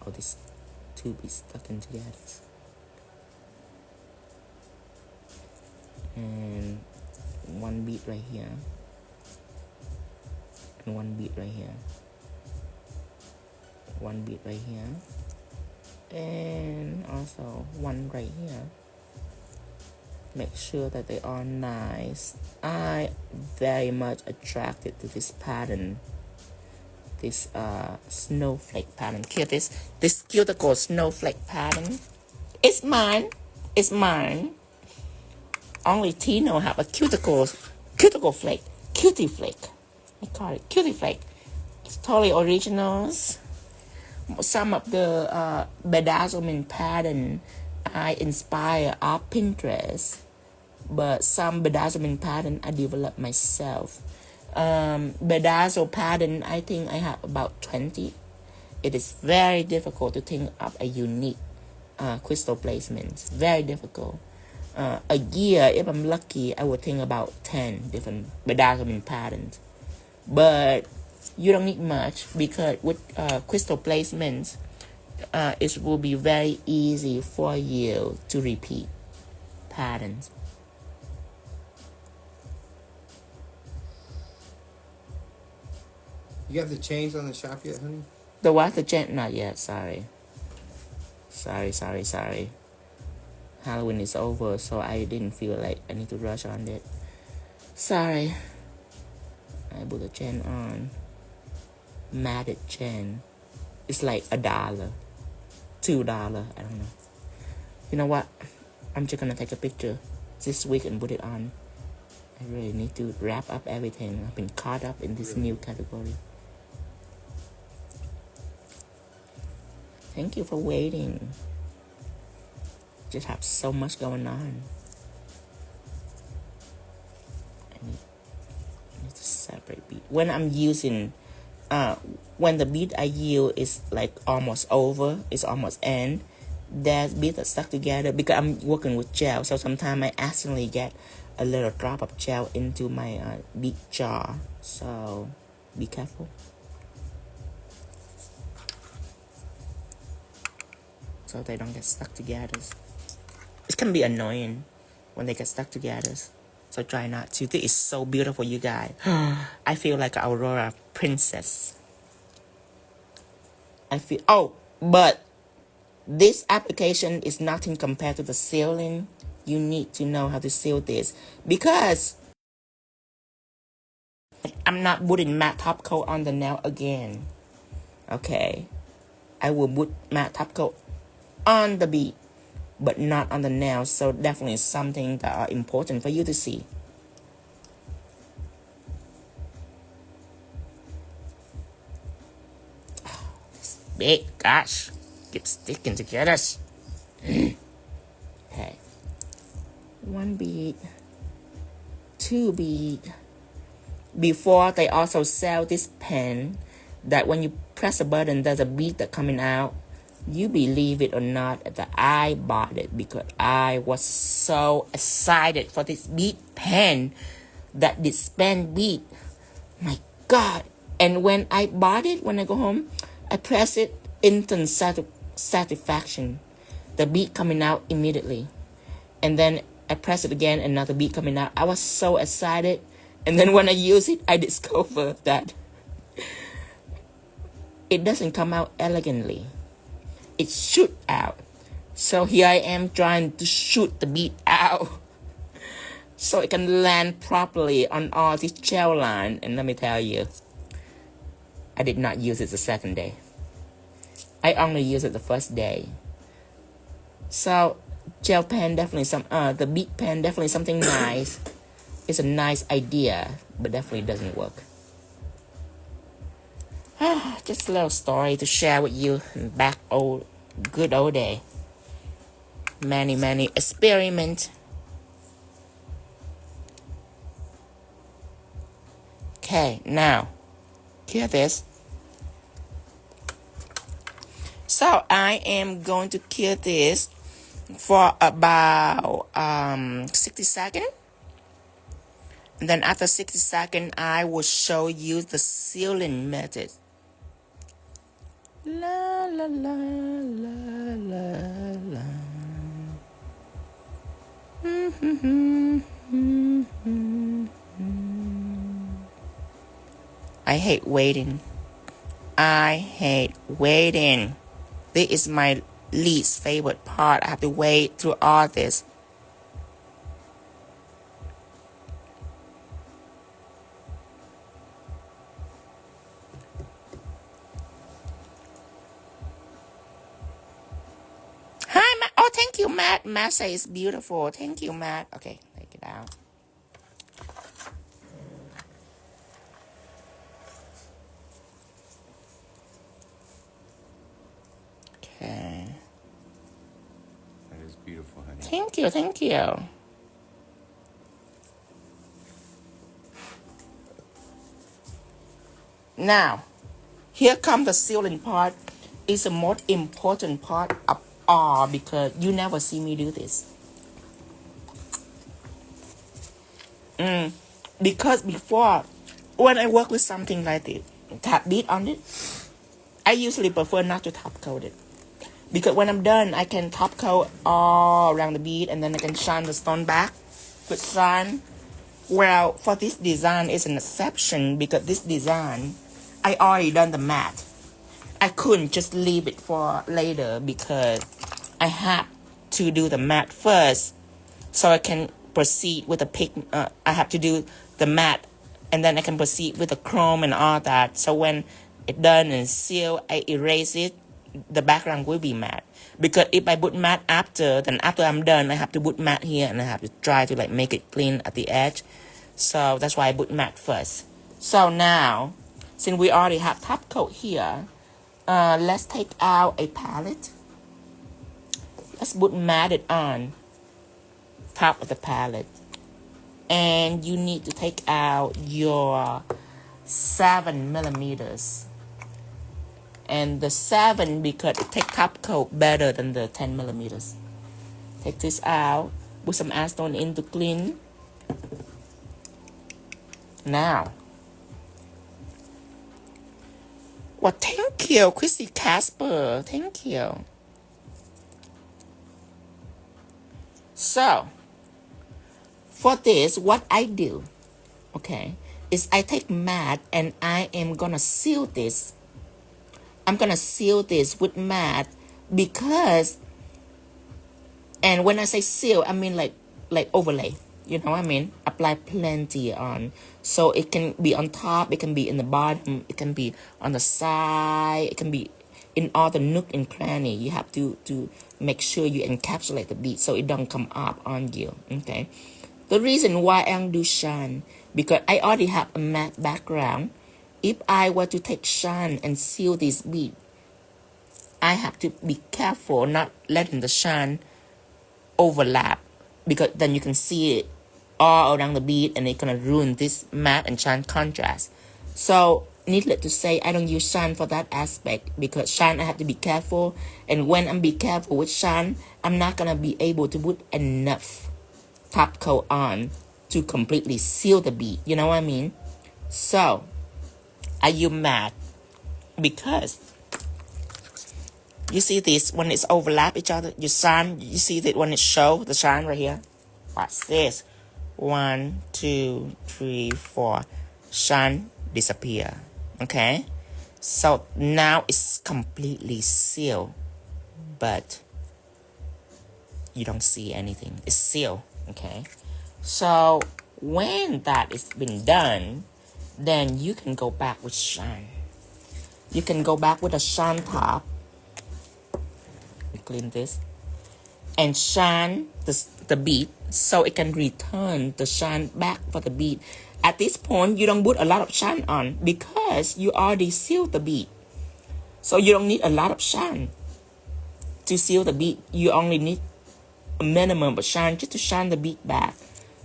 Oh, this 2 beads stuck in together. And 1 bead right here. And 1 bead right here. 1 bead right here. And also 1 right here. Make sure that they are nice. I very much attracted to this pattern. This snowflake pattern. Here, this cuticle snowflake pattern. It's mine. It's mine. Only Tino have a cuticle flake. Cutie flake. I call it cutie flake. It's totally originals. Some of the bedazzlement pattern I inspire off Pinterest, but some bedazzlement pattern I developed myself. Bedazzle pattern, I think I have about 20. It is very difficult to think of a unique crystal placement. Very difficult. A year, if I'm lucky, I would think about 10 different bedazzlement patterns. But you don't need much, because with crystal placements, it will be very easy for you to repeat patterns. You have the chains on the shop yet, honey? The what? The chain? Not yet. Sorry. Halloween is over, so I didn't feel like I need to rush on it. Sorry. I put the chain on. Matted chain. It's like $1, $2. I don't know. You know what? I'm just gonna take a picture this week and put it on. I really need to wrap up everything. I've been caught up in this new category. Thank you for waiting. Just have so much going on. I need to separate bead. When I'm using, when the bead I use is like almost over, it's almost end, there's beads that stuck together because I'm working with gel. So sometimes I accidentally get a little drop of gel into my bead jar. So be careful. So they don't get stuck together. It can be annoying when they get stuck together. So try not to. This is so beautiful, you guys. I feel like an Aurora princess. I feel... Oh, but this application is nothing compared to the sealing. You need to know how to seal this. Because I'm not putting matte top coat on the nail again. Okay. I will put matte top coat on the bead, but not on the nails. So definitely something that are important for you to see. Oh, this big, gosh, keep sticking together. Okay, 1 bead, 2 bead. Before, they also sell this pen that when you press a button, there's a bead that coming out. You believe it or not, that I bought it because I was so excited for this bead pen that dispense bead. My God. And when I bought it, when I go home, I press it, instant satisfaction. The bead coming out immediately. And then I press it again, another bead coming out. I was so excited. And then when I use it, I discovered that it doesn't come out elegantly. It shoot out. So here I am trying to shoot the bead out so it can land properly on all this gel line. And let me tell you, I did not use it the second day. I only used it the first day. So gel pen definitely the bead pen definitely something nice. It's a nice idea, but definitely doesn't work. Just a little story to share with you back good old day. Many experiment. Okay, now hear this. So I am going to cure this for about 60 seconds. And then after 60 seconds, I will show you the sealing method. La la la la la la. I hate waiting. I hate waiting. This is my least favorite part. I have to wait through all this. Hi, Matt. Oh, thank you, Matt. Matt says it's beautiful. Thank you, Matt. Okay, take it out. Okay. That is beautiful, honey. Thank you, thank you. Now, here comes the sealing part. It's the most important part of all because you never see me do this. Because before, when I work with something like this, top bead on it, I usually prefer not to top coat it. Because when I'm done, I can top coat all around the bead and then I can shine the stone back with shine. Well, for this design, it's an exception because this design, I already done the matte. I couldn't just leave it for later because I have to do the matte first so I can proceed with the pigment. I have to do the matte and then I can proceed with the chrome and all that. So when it's done and sealed, I erase it. The background will be matte. Because if I put matte after, then after I'm done, I have to put matte here and I have to try to like make it clean at the edge. So that's why I put matte first. So now, since we already have top coat here, let's take out a palette. Let's put matte on top of the palette. And you need to take out your 7mm. And the 7 because it takes top coat better than the 10mm. Take this out. Put some acetone in to clean. Now. Well, thank you, Chrissy Casper. Thank you. So, for this, what I do, okay, is I take matte and I am gonna seal this. I'm gonna seal this with matte because, and when I say seal, I mean like overlay. You know what I mean? Apply plenty on. So it can be on top, it can be in the bottom, it can be on the side, it can be in all the nook and cranny. You have to make sure you encapsulate the bead so it don't come up on you. Okay. The reason why I don't do shine, because I already have a matte background. If I were to take shine and seal this bead, I have to be careful not letting the shine overlap, because then you can see it all around the bead and it's gonna ruin this matte and shine contrast. So needless to say, I don't use shine for that aspect because shine I have to be careful, and when I'm be careful with shine, I'm not gonna be able to put enough top coat on to completely seal the bead. You know what I mean? So I use matte because you see this when it's overlap each other, you shine, you see that when it show the shine right here. Watch this. 1, 2, 3, 4. Shine disappear. Okay? So now it's completely sealed, but you don't see anything. It's sealed. Okay? So when that is been done, then you can go back with shine. You can go back with a shine top. Clean this and shine the bead so it can return the shine back for the bead. At this point, you don't put a lot of shine on because you already sealed the bead. So you don't need a lot of shine to seal the bead. You only need a minimum of shine just to shine the bead back.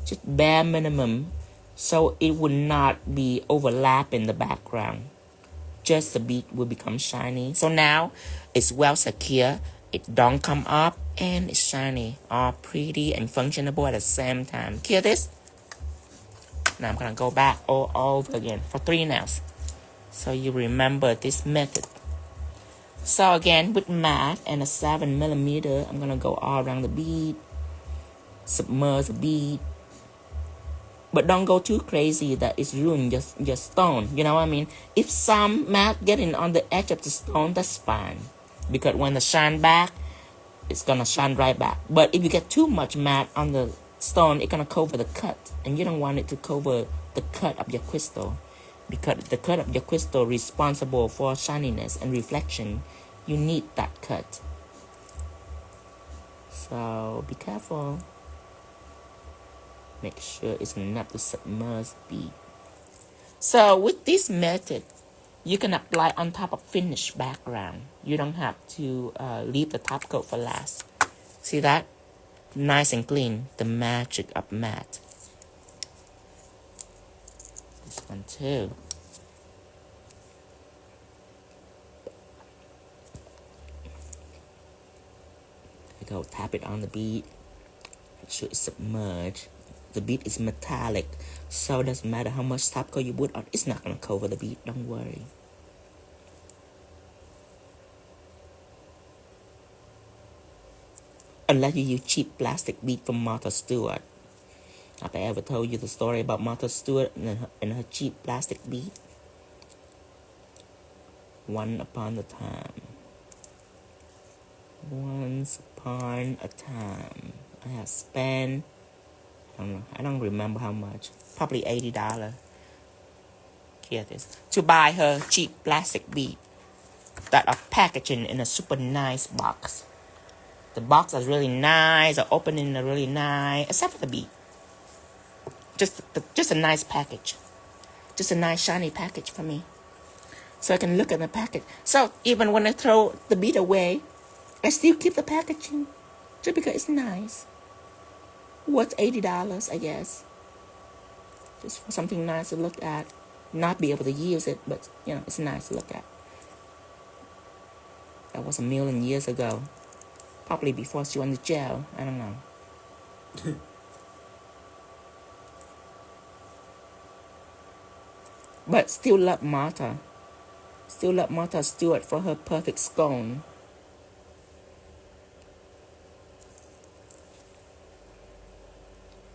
Just bare minimum so it will not be overlapping the background. Just the bead will become shiny. So now it's well secure. It don't come up and it's shiny, all pretty and functionable at the same time. Hear this? Now I'm gonna go back all over again for 3 nails, so you remember this method. So again, with matte and a 7mm, I'm gonna go all around the bead, submerge the bead, but don't go too crazy that it's ruin your stone. You know what I mean? If some matte getting on the edge of the stone, that's fine, because when the shine back, it's gonna shine right back. But if you get too much matte on the stone, it's gonna cover the cut, and you don't want it to cover the cut of your crystal, because the cut of your crystal responsible for shininess and reflection. You need that cut. So be careful. Make sure it's enough to submerge bead. So with this method, you can apply on top of finished background. You don't have to leave the top coat for last. See that? Nice and clean. The magic of matte. This one too. Go tap it on the bead. Make sure it's submerged. The bead is metallic, so it doesn't matter how much top coat you put on, it's not gonna cover the bead. Don't worry. Unless you use cheap plastic bead from Martha Stewart. Have I ever told you the story about Martha Stewart and her cheap plastic bead? Once upon a time, I have spent, I don't remember how much, probably $80. Here it is, to buy her cheap plastic bead that are packaging in a super nice box. The box is really nice, the opening is really nice, except for the bead. Just a nice package, just a nice shiny package for me, so I can look at the package. So even when I throw the bead away, I still keep the packaging, just because it's nice. Worth $80, I guess. Just for something nice to look at. Not be able to use it, but you know, it's nice to look at. That was a million years ago. Probably before she went to jail. I don't know. But still love Martha. Still love Martha Stewart for her perfect scone.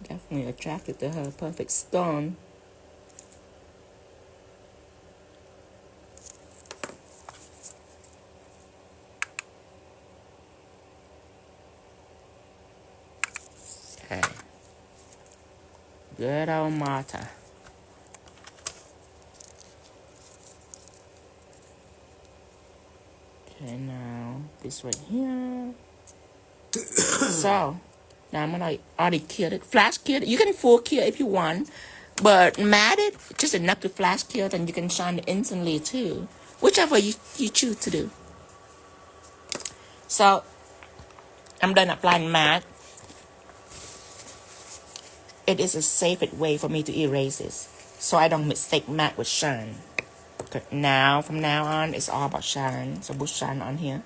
Definitely attracted to her perfect stone. Okay. Good old Martha. Okay, now this right here. So now I'm gonna already cure it, flash cure it. You can full cure if you want, but matte it, just enough to flash cure it, and you can shine it instantly too. Whichever you choose to do. So I'm done applying matte. It is a safer way for me to erase this, so I don't mistake matte with shine. Now, from now on, it's all about shine. So put shine on here.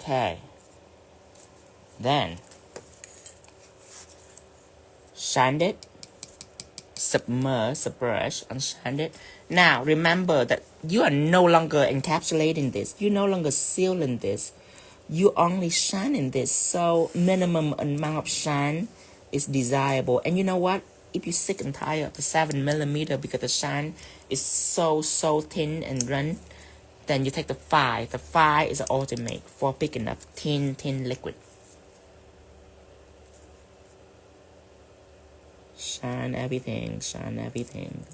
Okay. Then shine it, submerge the brush and shine it. Now remember that you are no longer encapsulating this. You're no longer sealing this. You only shining this. So minimum amount of shine is desirable. And you know what? If you're sick and tired of the 7mm because the shine is so thin and run, then you take the 5. The 5 is the ultimate for picking up thin liquid. Shine everything, shine everything.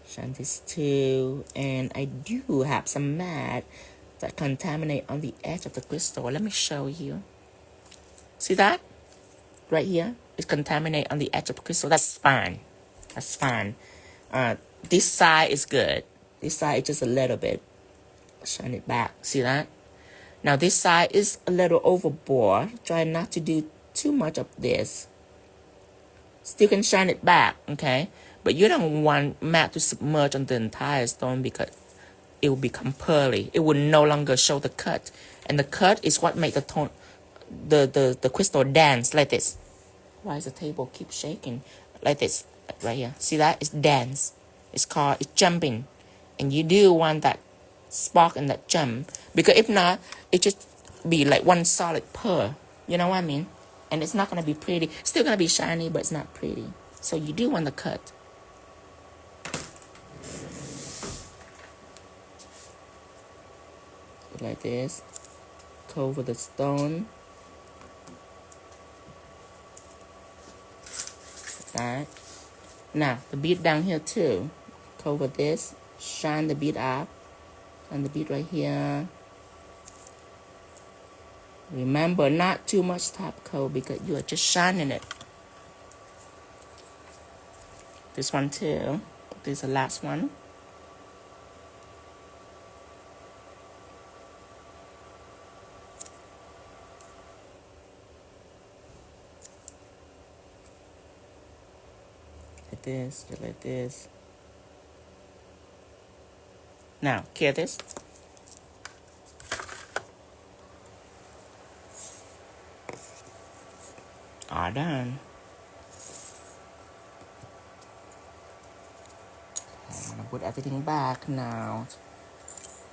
Shine this too. And I do have some matte that contaminate on the edge of the crystal. Let me show you. See that? Right here? It's contaminate on the edge of the crystal. That's fine. That's fine. This side is good. This side is just a little bit. Shine it back. See that? Now this side is a little overboard. Try not to do too much of this. Still can shine it back, okay? But you don't want matte to submerge on the entire stone because it will become pearly. It will no longer show the cut. And the cut is what makes the tone, the crystal dance like this. Why is the table keep shaking? Like this, right here. See that? It's dance. It's jumping. And you do want that spark and that jump. Because if not, it just be like one solid pearl. You know what I mean? And it's not going to be pretty. It's still going to be shiny, but it's not pretty. So you do want the cut. Like this. Cover the stone. Like that. Now, the bead down here too. Cover this. Shine the bead up. And the bead right here. Remember, not too much top coat because you are just shining it. This one too. This is the last one. Like this, just like this. Now, hear this. All done. I'm gonna put everything back now.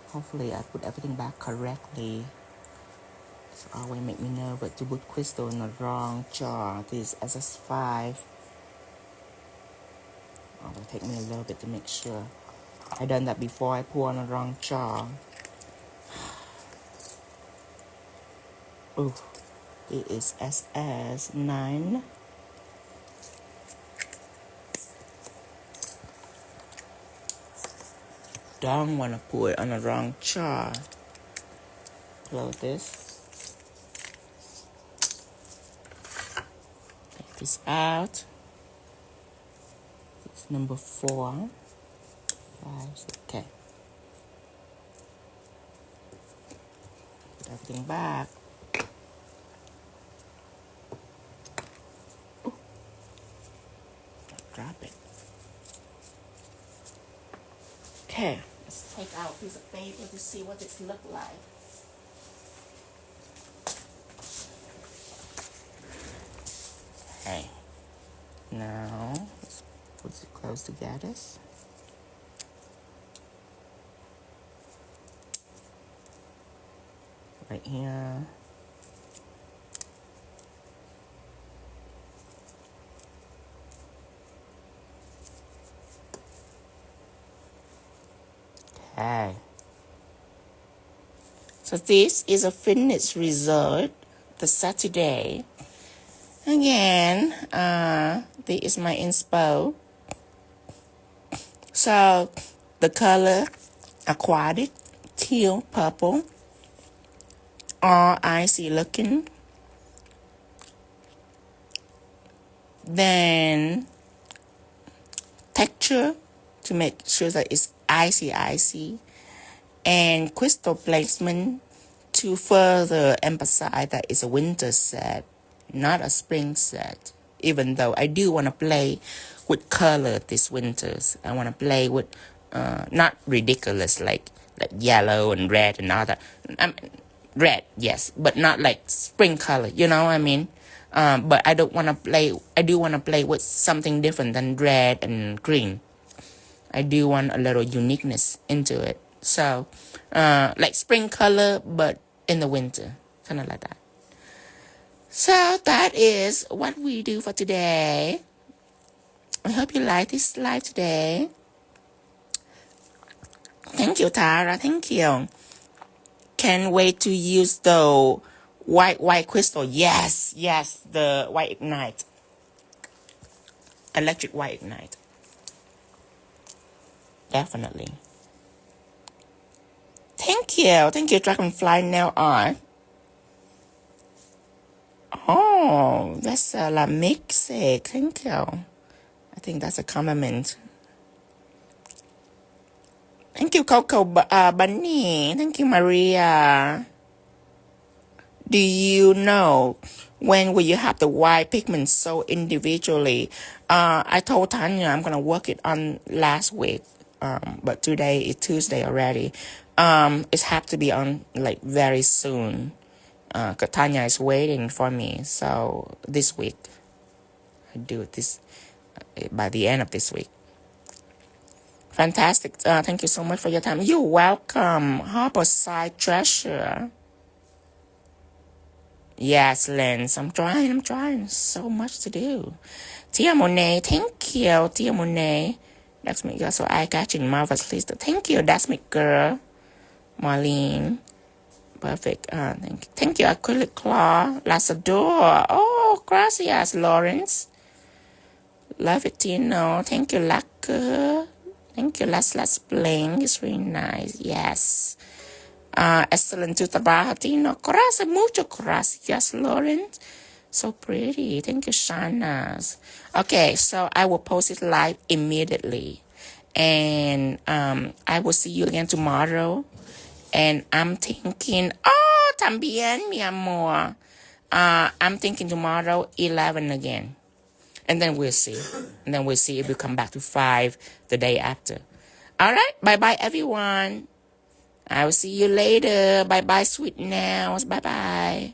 Hopefully I put everything back correctly. It's always make me nervous to put crystal in the wrong jar. This is SS5. Oh, it'll take me a little bit to make sure. I done that before. I pour on the wrong jar. Ooh, it is SS9. Don't want to put it on the wrong jar. Close this. Take this out. It's number 4. 5, okay. Put everything back. Ooh. Drop it. Okay, let's take out a piece of paper to see what this looks like. Okay, now let's put it close together. Right here. Okay. So this is a finished result. The Saturday. Again, this is my inspo. So the color aquatic, teal, purple. All icy looking. Then texture to make sure that it's icy. And crystal placement to further emphasize that it's a winter set, not a spring set. Even though I do want to play with color this winters. I want to play with, not ridiculous like yellow and red and all that. Red, yes, but not like spring color, you know what I mean? But I do want to play with something different than red and green. I do want a little uniqueness into it. So, like spring color, but in the winter, kind of like that. So that is what we do for today. I hope you like this live today. Thank you, Tara. Thank you. Can't wait to use the white crystal. Yes, the white ignite. Electric white ignite. Definitely. Thank you, Dragonfly Nail Art. Oh, that's La Mixe. Thank you. I think that's a compliment. Thank you, Coco Bunny. Thank you, Maria. do you know when will you have the white pigment so individually? I told Tanya I'm gonna work it on last week, but today is Tuesday already. It have to be on like very soon. Cause Tanya is waiting for me, so this week I do this by the end of this week. Fantastic. Thank you so much for your time. You're welcome. Harborside Treasure. Yes, Lens. I'm trying. So much to do. Tia Monet. Thank you, Tia Monet. That's me, girl. So eye-catching, marvelously. Thank you. That's me, girl. Marlene. Perfect. Thank you, Acrylic Claw. Lasador. Oh, gracias, Lawrence. Love it, Tino. Thank you, Lacquer. Thank you, Let's Bling. It's really nice. Yes. Excellent to trabajo, Tino. Gracias, mucho gracias, Lawrence. So pretty. Thank you, Shanas. Okay, so I will post it live immediately. And I will see you again tomorrow. And I'm thinking, oh, también, mi amor. I'm thinking tomorrow, 11 again. And then we'll see. And then we'll see if we come back to 5 the day after. All right. Bye-bye, everyone. I will see you later. Bye-bye, sweet nails. Bye-bye.